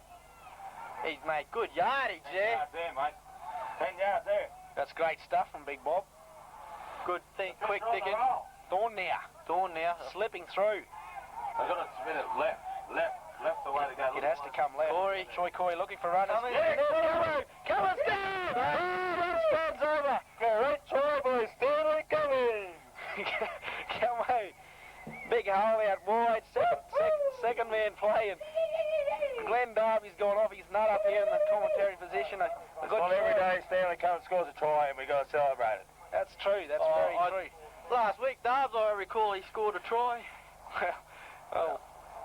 He's made good yardage there.
10 yards there, mate. 10 yards there.
That's great stuff from Big Bob.
Good thing, quick thinking.
Thorne now, slipping through.
They've got to spin it left the way to go.
It has to come left. Troy Corey looking for runners.
Come on, Stan!
Stands over. Right, Troy boys, Stanley coming.
Come on. Big hole out wide. Second man playing. Glenn Darby's gone off. He's not up here in the commentary position.
Not every day Stanley comes and scores a try and we got to celebrate it.
That's true. That's very true.
Last week, Darbs, I recall, he scored a try.
Oh,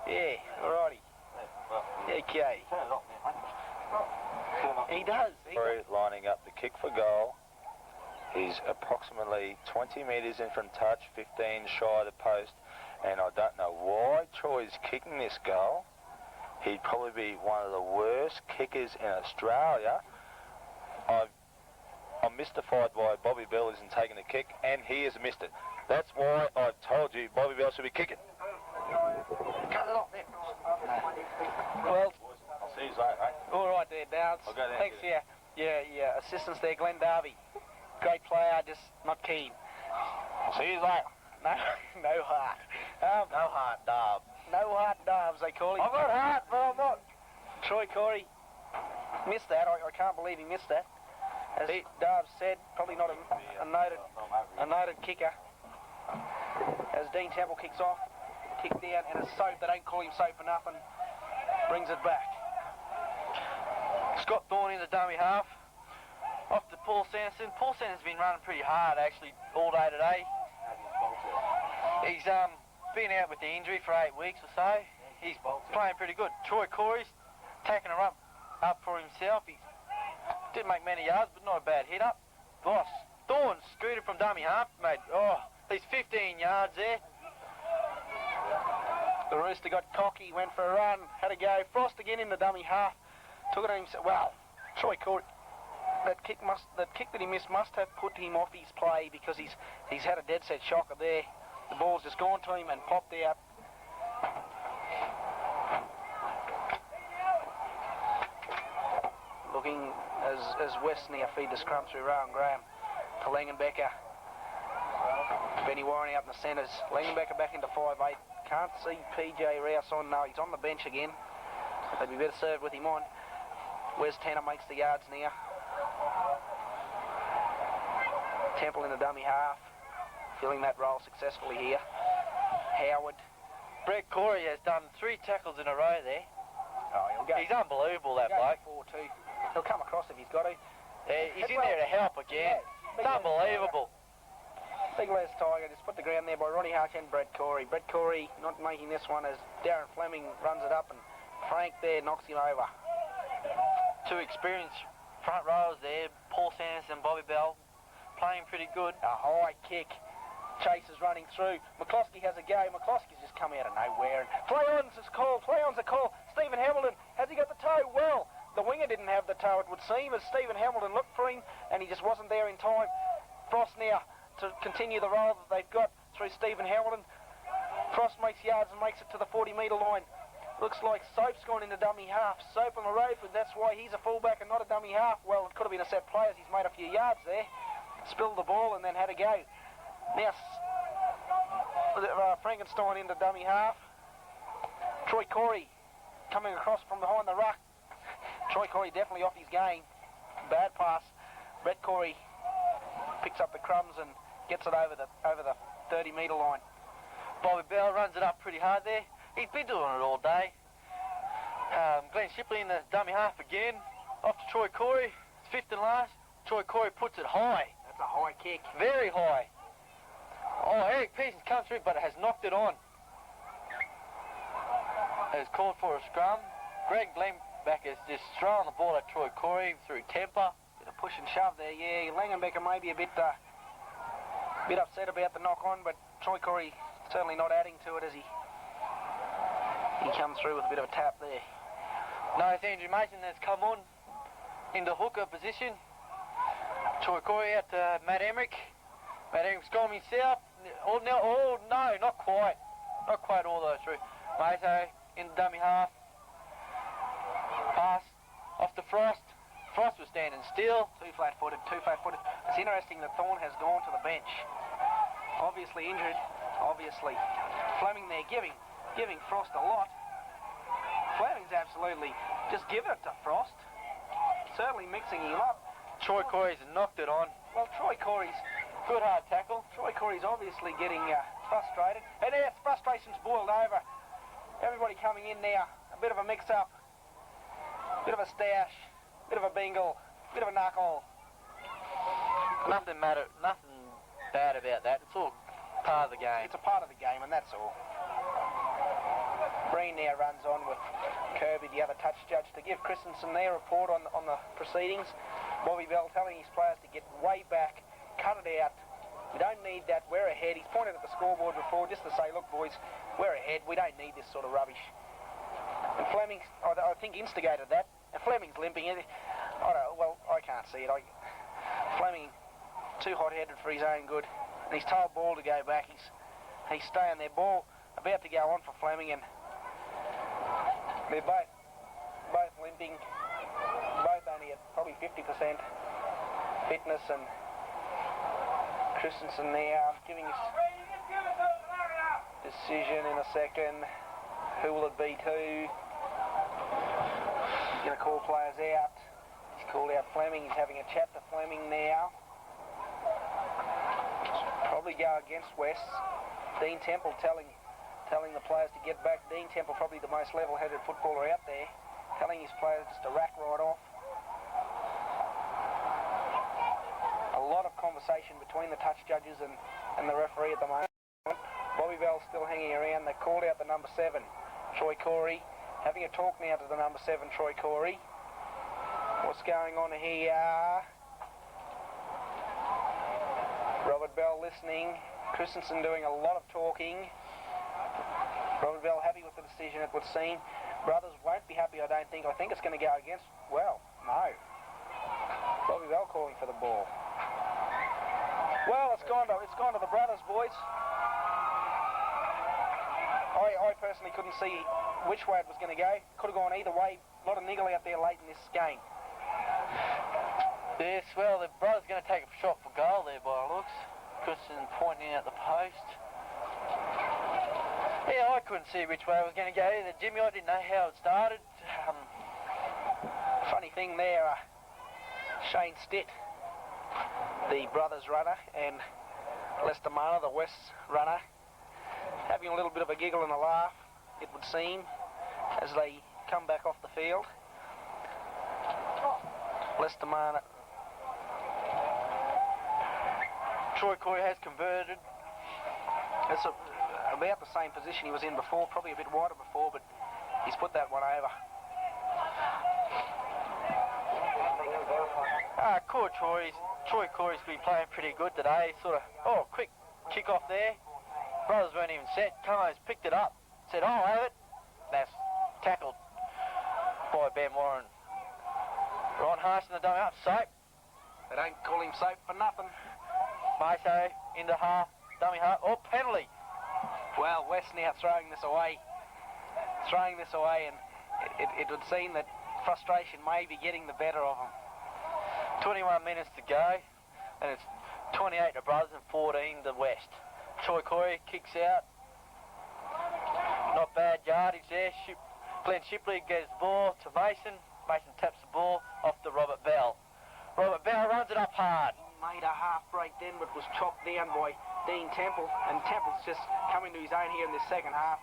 yeah, alrighty. Okay. He does.
Corey lining up the kick for goal. He's approximately 20 metres in from touch, 15 shy of the post, and I don't know why Troy's kicking this goal. He'd probably be one of the worst kickers in Australia. I'm mystified why Bobby Bell isn't taking the kick, and he has missed it. That's why I've told you Bobby Bell should be kicking.
Cut it off there. Well,
I'll see you later, mate.
all right there, Downs.
I'll go down.
Thanks for your assistance there, Glenn Darby. Great player, just not keen.
I'll see you later.
No heart.
No heart, Darb.
No heart Darbs, they call him.
I've got heart, but I'm not.
Troy Corey missed that. I can't believe he missed that. As Darbs said, probably not a noted kicker. As Dean Temple kicks off, kick down, and it's Soap. They don't call him Soap for nothing. Brings it back.
Scott Thorne in the dummy half. Off to Paul Sanderson. Paul Sanderson's been running pretty hard actually all day today. He's been out with the injury for 8 weeks or so. He's playing pretty good. Troy Corey's taking her up for himself. He didn't make many yards, but not a bad hit up. Boss, Thorne scooted from dummy half, mate. Oh, he's 15 yards there.
The Rooster got cocky, went for a run, had a go. Frost again in the dummy half. Took it on himself. Well, Troy Corey, that kick that he missed must have put him off his play, because he's had a dead set shocker there. The ball's just gone to him and popped out. Looking as West now feed the scrum through Rowan Graham to Langenbecker. Benny Warren out in the centres. Langenbecker back into 5'8". Can't see PJ Rouse on. No, he's on the bench again. They'd be better served with him on. Wes Tanner makes the yards now. Temple in the dummy half, filling that role successfully here. Howard.
Brett Corey has done 3 tackles in a row there.
Oh, he'll go.
He's unbelievable, that bloke.
4-2. He'll come across if he's got to.
He's in there to help again.
Yeah,
It's unbelievable.
Big Les Tiger just put the ground there by Ronnie Harch and Brett Corey. Brett Corey not making this one as Darren Fleming runs it up and Frank there knocks him over.
2 experienced front rowers there, Paul Sanderson and Bobby Bell, playing pretty good.
A high kick. Chase is running through. McCloskey has a go. McCloskey's just come out of nowhere. And play-ons is called. Play-on's a call. Stephen Hamilton, has he got the toe? Well, the winger didn't have the toe, it would seem, as Stephen Hamilton looked for him, and he just wasn't there in time. Frost now to continue the role that they've got through Stephen Hamilton. Frost makes yards and makes it to the 40-metre line. Looks like Soap's gone into dummy half. Soap on the road, but that's why he's a fullback and not a dummy half. Well, it could have been a set play as he's made a few yards there. Spilled the ball and then had a go. Now, Frankenstein into dummy half. Troy Corey coming across from behind the ruck. Troy Corey definitely off his game. Bad pass. Brett Corey picks up the crumbs and gets it over the 30-metre line.
Bobby Bell runs it up pretty hard there. He's been doing it all day. Glenn Shipley in the dummy half again. Off to Troy Corey. It's 5th and last. Troy Corey puts it high.
That's a high kick.
Very high. Oh, Eric Pearson's come through, but it has knocked it on. It is called for a scrum. Greg Glenbeck has just thrown the ball at Troy Corey through temper.
Bit of push and shove there, yeah. Langenbecker may be a bit upset about the knock-on, but Troy Corey certainly not adding to it as he comes through with a bit of a tap there.
No, it's Andrew Mason that's come on in the hooker position. Troy Corey out to Matt Emmerich. Matt Emmerich's gone himself. Oh, no, not quite. Not quite all the way through. Mato in the dummy half. Pass off to Frost. Frost was standing still.
Too flat-footed. It's interesting that Thorne has gone to the bench. Obviously injured. Obviously. Fleming there giving Frost a lot. Fleming's absolutely just giving it to Frost. Certainly mixing him up.
Troy Corey's knocked it on.
Well, Troy Corey's
good hard tackle.
Troy Corey's obviously getting frustrated. And now frustration's boiled over. Everybody coming in now. A bit of a mix-up. Bit of a stash. Bit of a bingle. Bit of a knuckle.
Nothing bad about that. It's all part of the game.
It's a part of the game, and that's all. Breen now runs on with Kirby, the other touch judge, to give Christensen their report on the proceedings. Bobby Bell telling his players to get way back, cut it out. We don't need that. We're ahead. He's pointed at the scoreboard before just to say, look, boys, we're ahead. We don't need this sort of rubbish. And Fleming, I think, instigated that. And Fleming's limping. I can't see it. Fleming, too hot-headed for his own good. And he's told Ball to go back. He's staying there. Ball about to go on for Fleming, and they're both limping. Both only at probably 50% fitness, and Christensen now giving his decision in a second. Who will it be to? He's going to call players out. He's called out Fleming. He's having a chat to Fleming now. Probably go against West. Dean Temple telling the players to get back. Dean Temple, probably the most level-headed footballer out there, telling his players just to rack right off. A lot of conversation between the touch judges and the referee at the moment. Bobby Bell's still hanging around. They called out the number 7, Troy Corey. Having a talk now to the number 7, Troy Corey. What's going on here? Robert Bell listening. Christensen doing a lot of talking. Robert Bell happy with the decision, it would seem. Brothers won't be happy, I don't think. I think it's going to go against... Well, no. Bobby Bell calling for the ball. Well, it's gone to the brothers, boys. I personally couldn't see which way it was going to go. Could have gone either way. A lot of niggle out there late in this game.
Yes, well, the brother's going to take a shot for goal there by the looks. Christensen pointing at the post. Yeah, I couldn't see which way it was going to go either, Jimmy. I didn't know how it started.
Funny thing there, Shane Stitt, the brothers runner, and Lester Marner, the West runner, having a little bit of a giggle and a laugh, it would seem, as they come back off the field. Lester Marner.
Troy Corey has converted.
It's about the same position he was in before, probably a bit wider before, but he's put that one over.
Troy Corey's been playing pretty good today. Sort of, quick kick off there. Brothers weren't even set. Cummins picked it up, said, I'll have it. That's tackled by Ben Warren. Ron Harston, the dummy up, Soap.
They don't call him Soap for nothing.
Maso into half, dummy half. Oh, penalty.
Well, West now throwing this away, and it would seem that frustration may be getting the better of them.
21 minutes to go, and it's 28 to Brothers and 14 to West. Troy Corey kicks out. Not bad yardage there. Glenn Shipley gets the ball to Mason. Mason taps the ball off to Robert Bell. Robert Bell runs it up hard.
Made a half break then, but was chopped down by Dean Temple, and Temple's just coming to his own here in this second half.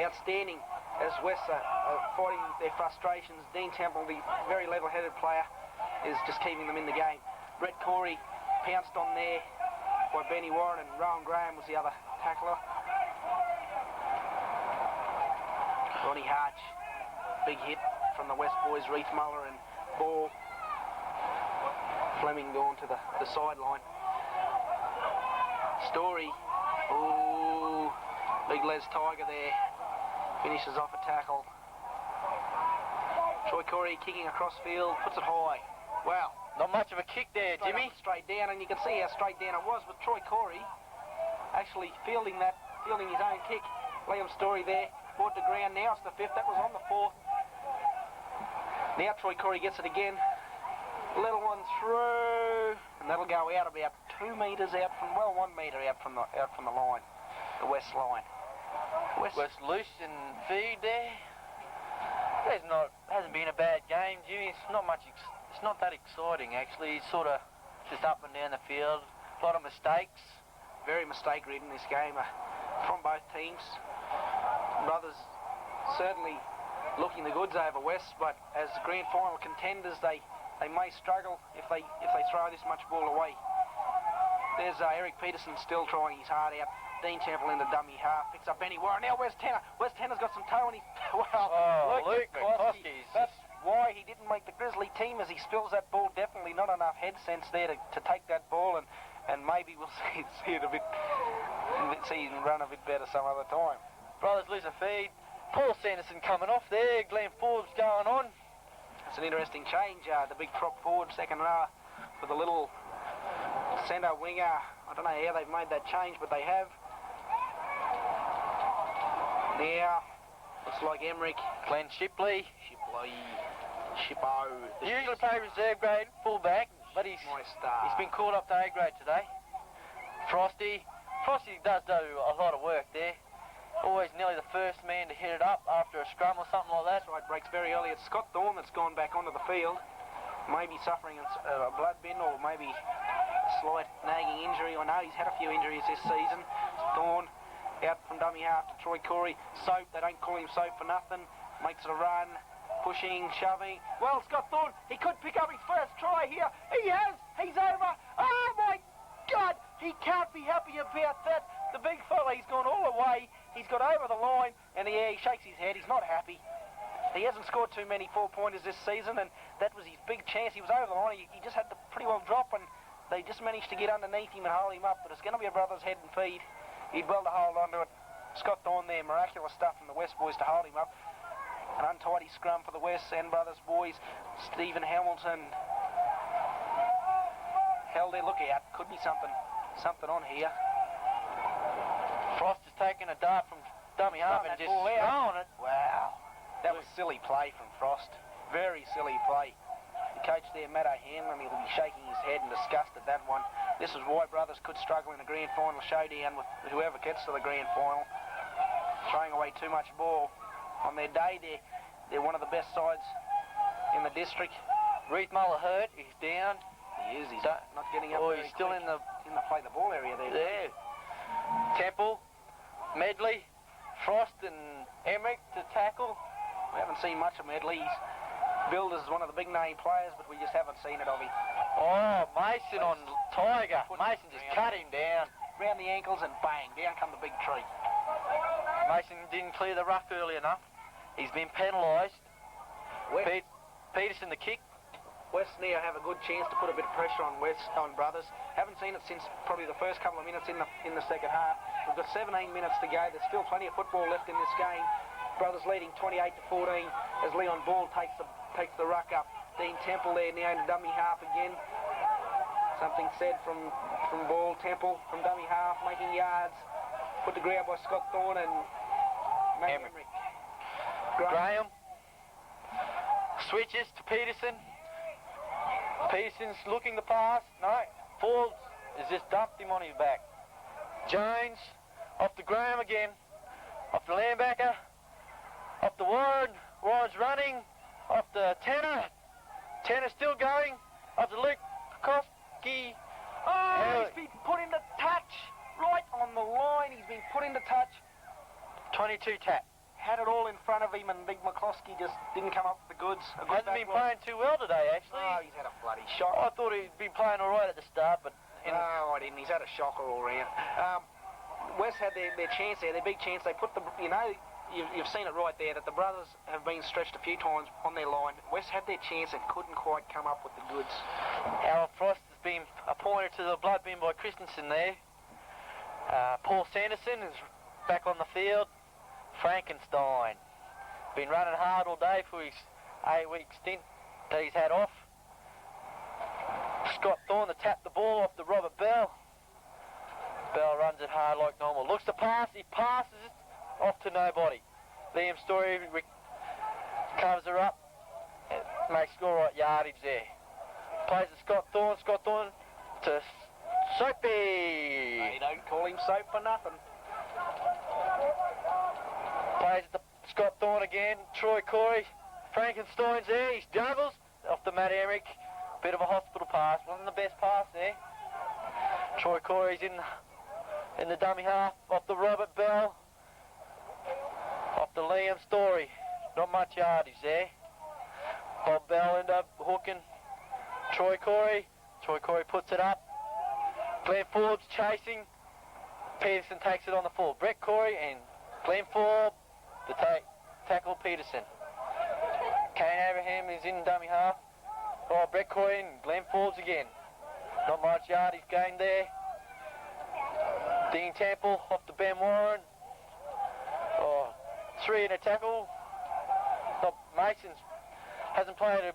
Outstanding as West are fighting their frustrations. Dean Temple, the very level-headed player, is just keeping them in the game. Brett Corey pounced on there by Benny Warren, and Rowan Graham was the other tackler. Ronnie Harch, big hit from the West boys, Reith Muller and Ball. Fleming going to the sideline. Story, ooh, big Les Tiger there, finishes off a tackle. Troy Corey kicking across field, puts it high. Wow.
Not much of a kick there, Jimmy.
Straight down, and you can see how straight down it was with Troy Corey actually fielding his own kick. Liam Story there, brought to ground. Now it's the 5th, that was on the 4th. Now Troy Corey gets it again. Little one through, and that'll go out about 2 metres out from, 1 metre out from the line, the West line.
West loose and feed there. Hasn't been a bad game, Jimmy. It's not that exciting actually. It's sort of just up and down the field. A lot of mistakes.
Very mistake-ridden this game from both teams. Brothers certainly looking the goods over West, but as grand final contenders, they may struggle if they throw this much ball away. There's Eric Peterson still trying his heart out. Dean Temple into dummy half, picks up Benny Warren. Now where's Tanner? Where's Tanner's got some toe and he's... Well,
Luke McCloskey's...
That's why he didn't make the Grizzly team, as he spills that ball. Definitely not enough head sense there to take that ball, and maybe we'll see it a bit... See him run a bit better some other time.
Brothers lose a feed. Paul Sanderson coming off there. Glenn Forbes going on.
It's an interesting change. The big prop forward, second row, for the little centre winger. I don't know how they've made that change, but they have. Now, looks like Emmerich.
Glenn Shippo.
The
Usually play reserve grade fullback, but he's been called up to A grade today. Frosty does do a lot of work there. Always nearly the first man to hit it up after a scrum or something like that.
That's right, breaks very early. It's Scott Thorne that's gone back onto the field. Maybe suffering a blood bin or maybe a slight nagging injury. I know he's had a few injuries this season. Thorne out from dummy half to Troy Corey. Soap, they don't call him Soap for nothing. Makes it a run. Pushing, shoving. Well, Scott Thorne, he could pick up his first try here. He has. He's over. Oh, my God. He can't be happy about that. The big fella, he's gone all the way. He's got over the line, and he shakes his head. He's not happy. He hasn't scored too many four-pointers this season, and that was his big chance. He was over the line. He just had to pretty well drop, and they just managed to get underneath him and hold him up. But it's going to be a brother's head and feed. He'd well to hold on to it. Scott Thorne there, miraculous stuff from the West boys to hold him up. An untidy scrum for the West and Brothers boys. Stephen Hamilton held their lookout. Could be something on here.
Frost has taken a dart from dummy half and just thrown it.
Wow. That was silly play from Frost. Very silly play. The coach there, Matt O'Hanlon, he'll be shaking his head in disgust at that one. This is why Brothers could struggle in a grand final showdown with whoever gets to the grand final. Throwing away too much ball. On their day, they're one of the best sides in the district.
Reith Muller hurt. He's down.
He is. He's not getting up.
Oh, he's still in the
play the ball area there.
There. Temple, Medley, Frost and Emmerich to tackle.
We haven't seen much of Medley. He's billed as one of the big name players, but we just haven't seen it of him.
Oh, Mason on Tiger. Mason just cut him down.
Round the ankles and bang, down come the big tree.
Mason didn't clear the ruck early enough. He's been penalised. Peterson the kick.
West now have a good chance to put a bit of pressure on Brothers. Haven't seen it since probably the first couple of minutes in the second half. We've got 17 minutes to go. There's still plenty of football left in this game. Brothers leading 28-14 as Leon Ball takes the ruck up. Dean Temple there now in the dummy half again. Something said from Ball. Temple from dummy half making yards. Put to ground by Scott Thorne and Emmerich.
Graham switches to Peterson. Peterson's looking to pass. No. Forbes has just dumped him on his back. Jones off to Graham again. Off to Lambacker. Off to Warren. Warren's running. Off to Tanner. Tanner still going. Off to Luke Koski.
Oh, he's been put into touch. Right on the line. He's been put into touch.
22 tap.
Had it all in front of him, and Big McCloskey just didn't come up with the goods.
Hasn't been playing too well today, actually.
Oh, he's had a bloody shock.
I thought he'd been playing all right at the start, but...
No, I didn't. He's had a shocker all round. West had their chance there, their big chance. They put the... You know, you've seen it right there, that the Brothers have been stretched a few times on their line. West had their chance and couldn't quite come up with the goods.
Alan Frost has been appointed to the blood bin by Christensen there. Paul Sanderson is back on the field. Frankenstein. Been running hard all day for his 8-week stint that he's had off. Scott Thorne to tap the ball off to Robert Bell. Bell runs it hard like normal. Looks to pass. He passes it off to nobody. Liam Story covers her up. Makes all right yardage there. Plays to Scott Thorne. Scott Thorne to Soapy.
They don't call him Soap for nothing.
Plays to Scott Thorne again. Troy Corey. Frankenstein's there. He juggles off to Matt Emmerich. Bit of a hospital pass. Wasn't the best pass there. Troy Corey's in the dummy half. Off to Robert Bell. Off to Liam Story. Not much yardage there. Bob Bell ended up hooking Troy Corey. Troy Corey puts it up. Glenn Forbes chasing. Peterson takes it on the full. Brett Corey and Glenn Forbes, the tackle Peterson. Kane Abraham is in dummy half. Oh, Brett Corey and Glenn Forbes again. Not much yardage gained there. Dean Temple off to Ben Warren. Oh, 3 in a tackle. Mason's hasn't played an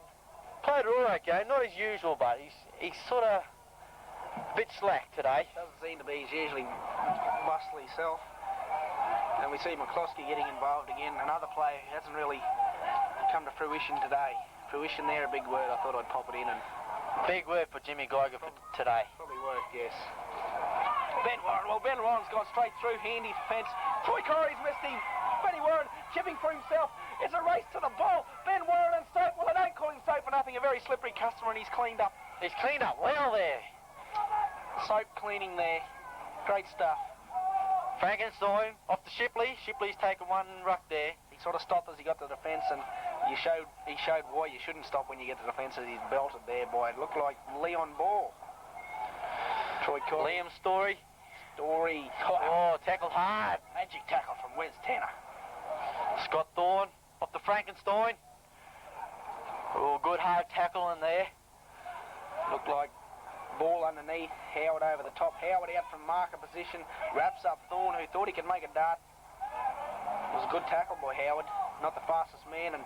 alright game, not as usual, but he's sort of a bit slack today.
Doesn't seem to be his usually muscly self. And we see McCloskey getting involved again, another player who hasn't really come to fruition today. Fruition there, a big word. I thought I'd pop it in. And
big word for Jimmy Geiger for today.
Probably worked, yes. Ben Warren, well, Ben Warren's gone straight through, handy defence. Troy Corey's missed him. Benny Warren chipping for himself. It's a race to the ball. Ben Warren and Soap. Well, they don't call him Soap for nothing. A very slippery customer, and he's cleaned up.
He's cleaned up well there.
Soap cleaning there. Great stuff.
Frankenstein off to Shipley. Shipley's taken one ruck there.
He sort of stopped as he got to the defence, and he showed why you shouldn't stop when you get to the defence, as he's belted there by, it looked like Leon Ball. Troy Corey.
Liam Story. Oh, tackled hard.
Magic tackle from Wes Tanner.
Scott Thorne off to Frankenstein. Oh, good hard tackle in there.
Looked like ball underneath, Howard over the top. Howard out from marker position, wraps up Thorne, who thought he could make a dart. It was a good tackle by Howard, not the fastest man, and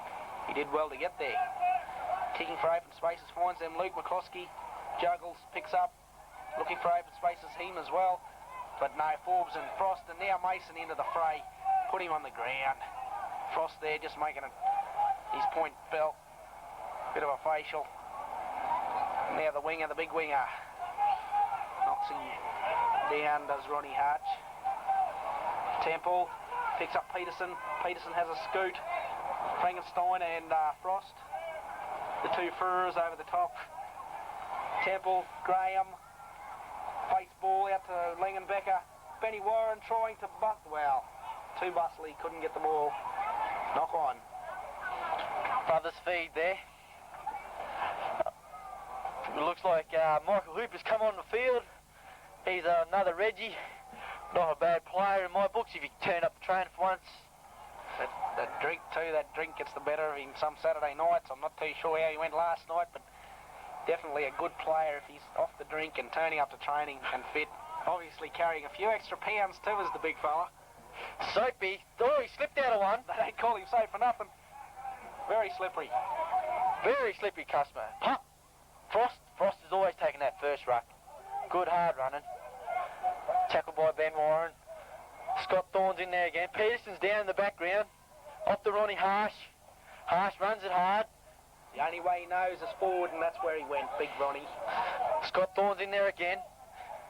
he did well to get there. Kicking for open spaces, finds them. Luke McCloskey juggles, picks up, looking for open spaces, him as well. But no, Forbes and Frost, and now Mason into the fray, put him on the ground. Frost there just making his point belt, bit of a facial. Now the winger, the big winger, knocks him down, does Ronnie Hatch. Temple picks up Peterson. Peterson has a scoot. Frankenstein and Frost, the two furrows over the top. Temple, Graham, face ball out to Langenbecker. Benny Warren trying to too bustly, couldn't get the ball. Knock on.
Brothers feed there. It looks like Michael Hooper's come on the field. He's another Reggie. Not a bad player in my books if he turned up the train for once.
That drink too, that drink gets the better of him some Saturday nights. I'm not too sure how he went last night, but definitely a good player if he's off the drink and turning up to training and fit. Obviously carrying a few extra pounds too as the big fella.
Soapy. Oh, he slipped out of one.
They don't call him Soap for nothing. Very slippery.
Very slippery customer. Pop. Frost is always taking that first ruck. Good hard running. Tackled by Ben Warren. Scott Thorne's in there again. Peterson's down in the background. Off to Ronnie Harsh. Harsh runs it hard.
The only way he knows is forward, and that's where he went, big Ronnie.
Scott Thorne's in there again.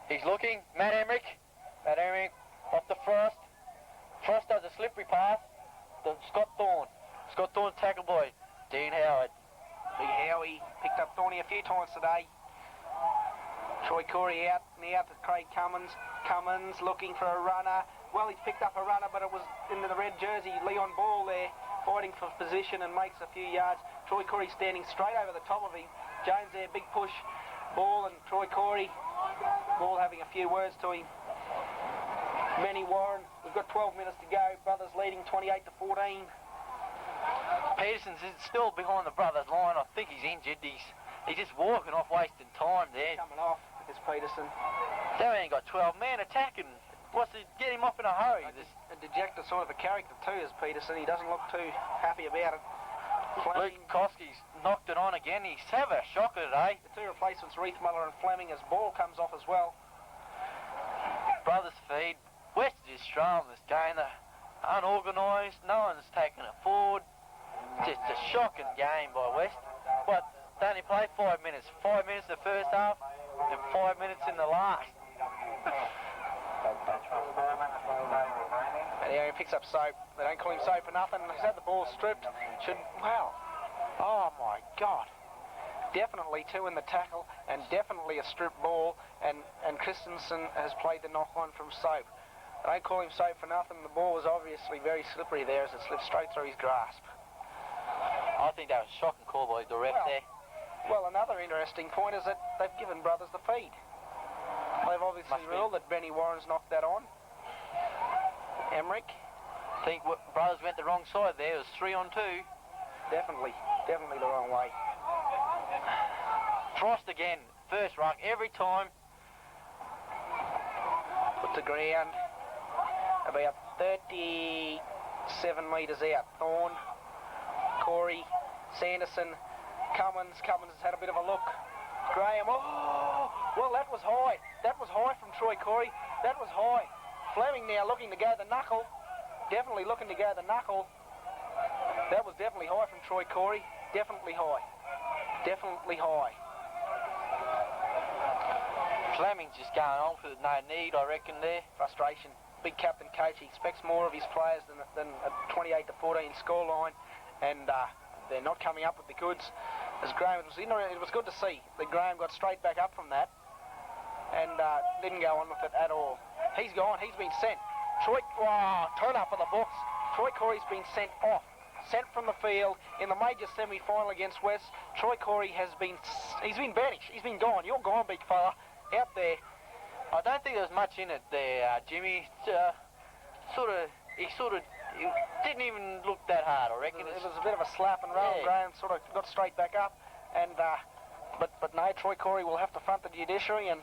He's looking. Matt Emmerich. Matt Emmerich off to Frost. Frost does a slippery pass to Scott Thorne. Scott Thorne tackled by Dean Howard.
Big Howie picked up Thorny a few times today. Troy Corey out, now to Craig Cummins. Cummins looking for a runner. Well, he's picked up a runner, but it was into the red jersey. Leon Ball there, fighting for position and makes a few yards. Troy Corey standing straight over the top of him. Jones there, big push. Ball and Troy Corey. Ball having a few words to him. Benny Warren, we've got 12 minutes to go. Brothers leading 28-14.
Peterson's still behind the brothers' line. I think he's injured. He's just walking off, wasting time there.
Coming off is Peterson.
They ain't got 12 men attacking. What's to get him off in a hurry?
A dejected sort of a character too is Peterson. He doesn't look too happy about it.
Luke Koski's knocked it on again. He's have a shocker today.
The two replacements, Reithmuller and Fleming, as Ball comes off as well.
Brothers feed. West is strong this game. They're unorganised. No one's taking it forward. Just a shocking game by West. But they only played 5 minutes. 5 minutes in the first half and 5 minutes in the last.
And he picks up Soap. They don't call him Soap for nothing. He's had the ball stripped. Wow. Oh my God. Definitely two in the tackle and definitely a strip ball. And Christensen has played the knock on from Soap. They don't call him Soap for nothing. The ball was obviously very slippery there as it slipped straight through his grasp.
I think that was a shocking call by the ref there.
Well, another interesting point is that they've given Brothers the feed. they've obviously ruled that Benny Warren's knocked that on. Emmerich.
I think Brothers went the wrong side there. It was 3 on 2.
Definitely the wrong way.
Frost again, first ruck every time.
Put to ground. About 37 metres out. Thorne, Corey, Sanderson, Cummins. Cummins has had a bit of a look. Graham, oh, well that was high. That was high from Troy Corey. That was high. Fleming now looking to go the knuckle. Definitely looking to go the knuckle. That was definitely high from Troy Corey. Definitely high. Definitely high.
Fleming's just going on for no need, I reckon, there.
Frustration. Big captain coach. He expects more of his players than a 28 to 14 scoreline, and they're not coming up with the goods. As Graham, it was good to see that Graham got straight back up from that and didn't go on with it at all. He's gone. He's been sent. Troy, turn up for the books. Troy Corey's been sent off. Sent from the field in the major semi-final against West. Troy Corey he's been banished. He's been gone. You're gone, big fella. Out there.
I don't think there was much in it there, Jimmy. He didn't even look that hard, I reckon.
It was a bit of a slap and roll.
Yeah.
Graham sort of got straight back up, and but no, Troy Corey will have to front the judiciary, and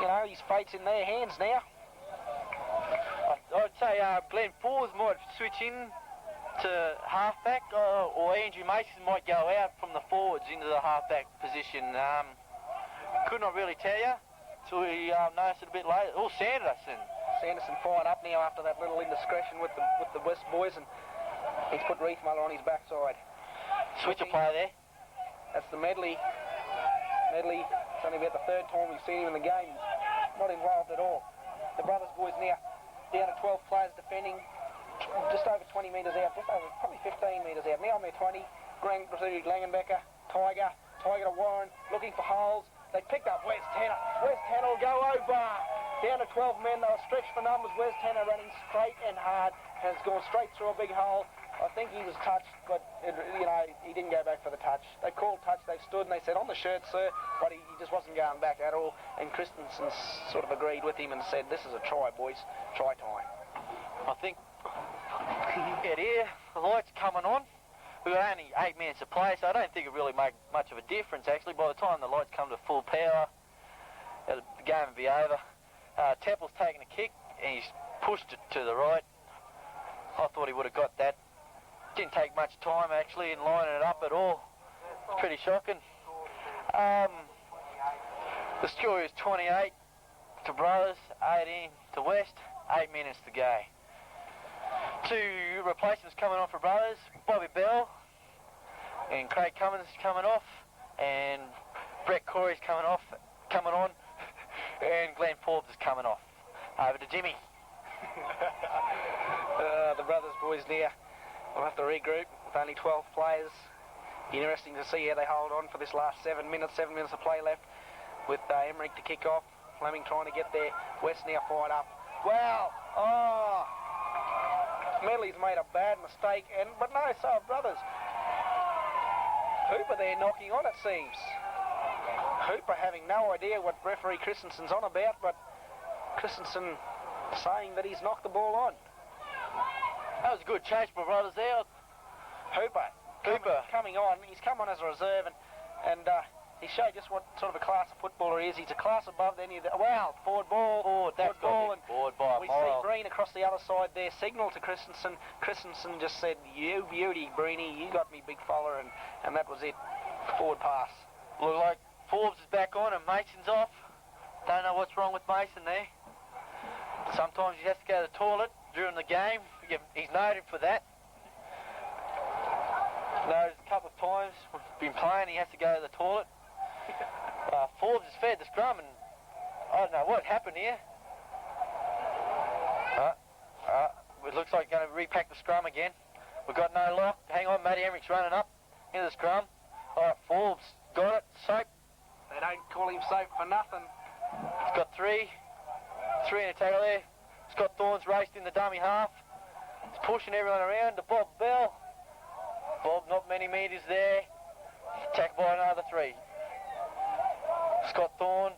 you know, his fate's in their hands now.
I'd say Glenn Forbes might switch in to halfback, or Andrew Mason might go out from the forwards into the halfback position. Could not really tell you till we noticed it a bit later. Oh, Sanderson
Fired up now after that little indiscretion with the West boys, and he's put Reithmuller on his backside.
Switch a player there.
That's the Medley. It's only about the third time we've seen him in the game. Not involved at all. The Brothers boys now down to 12 players defending, just over 20 metres out, just over probably 15 metres out. Now on their 20, Langenbecker, Tiger to Warren, looking for holes. They picked up Wes Tanner. Wes Tanner will go over. Down to 12 men, they were stretched for numbers. Wes Tanner running straight and hard, has gone straight through a big hole. I think he was touched, but he didn't go back for the touch. They called touch, they stood and they said, on the shirt, sir, but he just wasn't going back at all. And Christensen sort of agreed with him and said, this is a try, boys, try time.
I think, here, the lights coming on. We've got only 8 minutes to play, so I don't think it really make much of a difference, actually. By the time the lights come to full power, the game will be over. Teppel's taken a kick, and he's pushed it to the right. I thought he would have got that. Didn't take much time, actually, in lining it up at all. It's pretty shocking. The score is 28 to Brothers, 18 to West, 8 minutes to go. 2 replacements coming on for Brothers, Bobby Bell and Craig Cummins coming off, and Brett Corey's coming on, and Glenn Forbes is coming off. Over to Jimmy.
The Brothers boys now will have to regroup with only 12 players. Interesting to see how they hold on for this last 7 minutes. 7 minutes of play left with Emmerich to kick off. Fleming trying to get there. West now fired up. Well, Medley's made a bad mistake, but no, so have Brothers. Hooper there knocking on, it seems. Hooper having no idea what referee Christensen's on about, but Christensen saying that he's knocked the ball on.
That was a good chase by Brothers there.
Hooper coming on. He's come on as a reserve, and he showed just what sort of a class of footballer he is. He's a class above any of the... Well, forward ball. Forward ball. And
forward by a
we
mile.
see Breen across the other side there, signal to Christensen. Christensen just said, you beauty, Breeny, you got me, big fella, and that was it. Forward pass.
Look like Forbes is back on and Mason's off. Don't know what's wrong with Mason there. Sometimes he has to go to the toilet during the game. He's noted for that. Noted a couple of times, been playing, he has to go to the toilet. Forbes has fed the scrum, and I don't know what happened here. It looks like going to repack the scrum again. We've got no lock. Hang on, Matty Emmerich's running up into the scrum. All right, Forbes got it. Soap.
They don't call him Soap for nothing.
He's got three in a tackle there. Scott Thorne's raced in the dummy half. He's pushing everyone around to Bob Bell. Bob, not many metres there. Attacked by another 3. Scott Thorne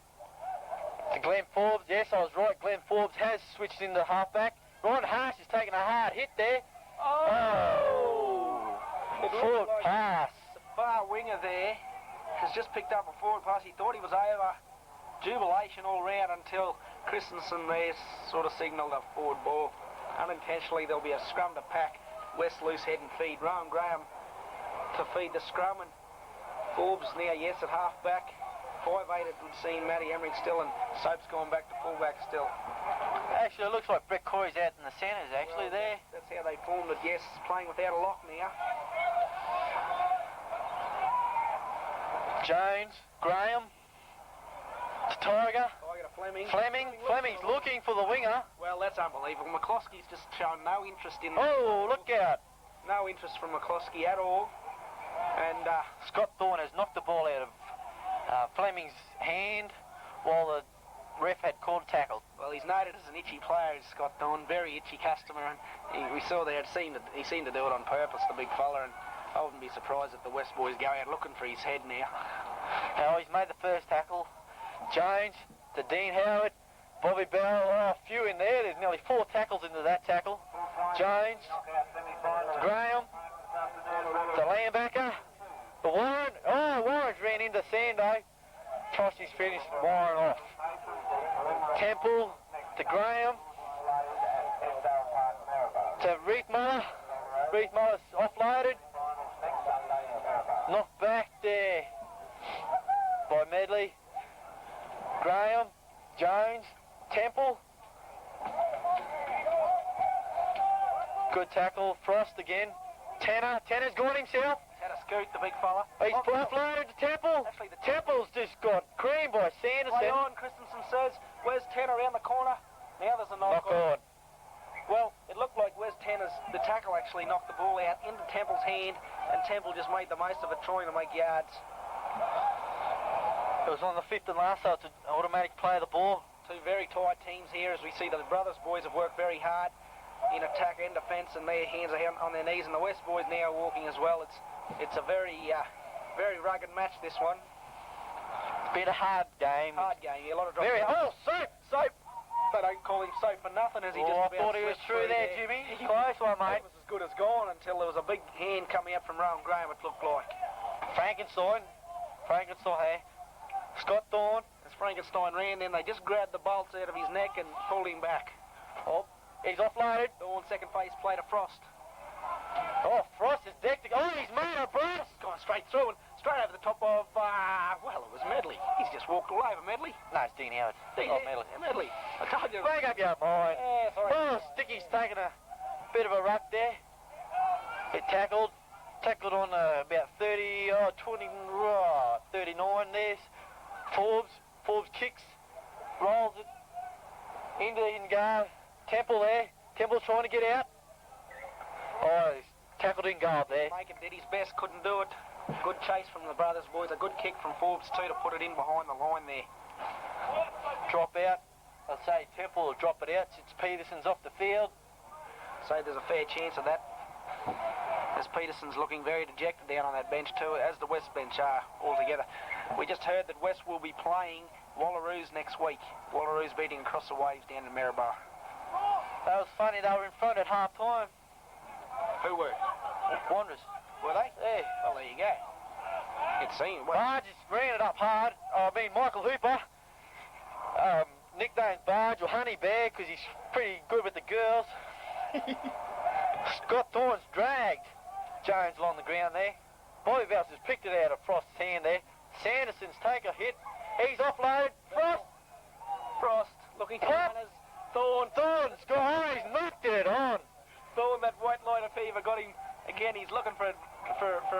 To Glenn Forbes. Yes, I was right. Glenn Forbes has switched into halfback. Ron Harsh is taking a hard hit there. Oh! Forward
like
pass.
The far winger there has just picked up a forward pass. He thought he was over. Jubilation all round until Christensen there sort of signalled a forward ball. Unintentionally, there'll be a scrum to pack. West loose head and feed. Rowan Graham to feed the scrum, and Forbes now, yes, at half-back. 5'8" it would seem, Matty Emery still, and Soap's gone back to full-back still.
Actually, it looks like Brett Corey's out in the centres, actually, there.
That's how they formed it, yes. Playing without a lock now.
Jones, Graham, to Tiger.
Tiger to Fleming.
Fleming's looking for the winger.
Well, that's unbelievable. McCloskey's just shown no interest in...
Oh, look out.
No interest from McCloskey at all. And
Scott Thorne has knocked the ball out of Fleming's hand while the ref had called tackle.
well, he's noted as an itchy player, Scott Thorne, very itchy customer, and we saw there he seemed to do it on purpose, the big fella, and I wouldn't be surprised if the West boys go out looking for his head now.
Now he's made the first tackle. Jones to Dean Howard, Bobby Bell, a few in there. There's nearly 4 tackles into that tackle. Jones, Graham, the linebacker, the Warren. Oh, Warren's ran into Sando. Tossi's finished Warren off. Temple to Graham, to Reithmuller. Reithmuller's offloaded. Knocked back there by Medley. Graham, Jones, Temple. Good tackle, Frost again. Tanner's gone himself.
Had a scoot, the big fella.
He's offloaded to Temple.
Actually,
Temple's just got creamed by Sanderson.
Play on, Christensen says. Where's Tanner around the corner? Now there's a knock on. Well, it looked like Wes Tanner's, the tackle actually knocked the ball out into Temple's hand, and Temple just made the most of it, trying to make yards.
It was on the 5th and last, so it's an automatic play of the ball.
Two very tight teams here, as we see the Brothers boys have worked very hard in attack and defence, and their hands are on their knees, and the West boys now are walking as well. It's a very rugged match, this one.
Been a hard game.
Hard game, yeah, a lot of drop.
Soap!
They don't call him Soap for nothing, as he just
I
about
thought he was
slipped
through there, Jimmy. Close one, mate.
It was as good as gone until there was a big hand coming out from Rowan Graham, it looked like.
Frankenstein, hey. Scott Thorne.
As Frankenstein ran, then they just grabbed the bolts out of his neck and pulled him back.
Oh, he's offloaded.
Thorne, second face play to Frost.
Oh, Frost is decked. Oh, he's made a Frost.
Gone straight through and straight over the top of, well, it was Medley. He's just walked all over Medley.
No, it's Dean Howard.
Medley. I told you.
Break up your mind.
Yeah, sorry.
Oh, Sticky's taken a bit of a ruck there. It tackled on about 30, 20, 39 there. Forbes kicks, rolls it into in guard. Temple there. Temple's trying to get out. Oh, he's tackled in guard there.
Macon did his best, couldn't do it. Good chase from the Brothers boys. A good kick from Forbes too to put it in behind the line there.
Drop out. I'd say Temple will drop it out since Peterson's off the field.
So there's a fair chance of that. As Peterson's looking very dejected down on that bench too, as the West bench are altogether. We just heard that West will be playing Wallaroos next week. Wallaroos beating across the waves down in Maryborough.
That was funny, they were in front at half time.
Who were?
Wanderers.
Were they?
Yeah.
Well, there you go. It seemed. Well,
Barge just ran it up hard. Michael Hooper. Nicknamed Barge or Honey Bear because he's pretty good with the girls. Scott Thorne's dragged Jones along the ground there. Bobby Bowles has picked it out of Frost's hand there. Sanderson's take a hit. He's offloaded. Frost
looking
for
runners. Thorne's
gone. He's knocked it on.
Thorne, that white light of fever got him again. He's looking for a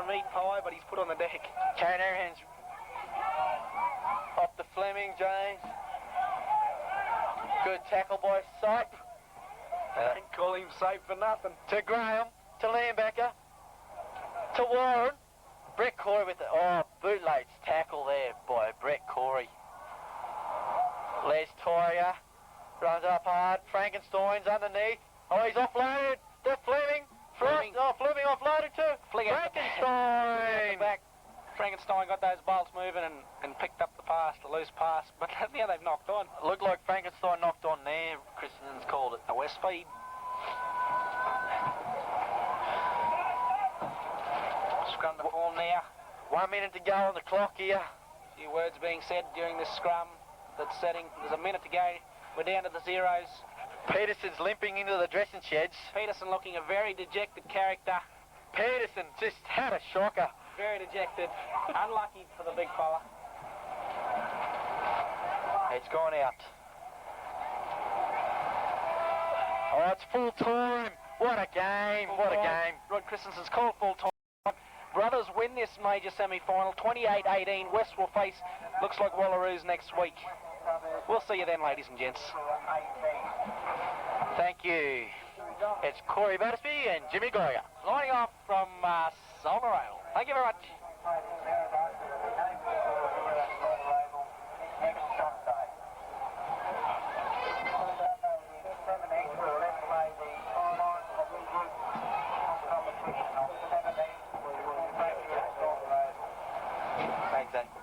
meat pie, but he's put on the deck.
Kane Airhands off the Fleming, James. Good tackle by Soap.
Don't call him Soap for nothing.
To Graham, to Lambacker, to Warren. Brett Corey with the bootlace tackle there by Brett Corey. Les Tiger runs up hard. Frankenstein's underneath. Oh, he's offloaded. To Fleming. Fleming offloaded too.
Frankenstein.
Back.
Frankenstein got those bolts moving and picked up the a loose pass, but now they've knocked on.
It looked like Frankenstein knocked on there, Christensen's called it.
A West feed. Scrum to form now.
1 minute to go on the clock here.
A few words being said during this scrum that's setting. There's a minute to go. We're down to the zeros.
Peterson's limping into the dressing sheds.
Peterson looking a very dejected character.
Peterson just had a shocker.
Very dejected. Unlucky for the big fella.
It's gone out. Oh, it's full time. What a game. What a game.
Rod Christensen's called full time. Brothers win this major semi-final. 28-18. West will face, looks like Wallaroos next week. We'll see you then, ladies and gents.
Thank you. It's Corey Battersby and Jimmy Goyer.
Lining off from Solnarail. Thank you very much.
Exactly.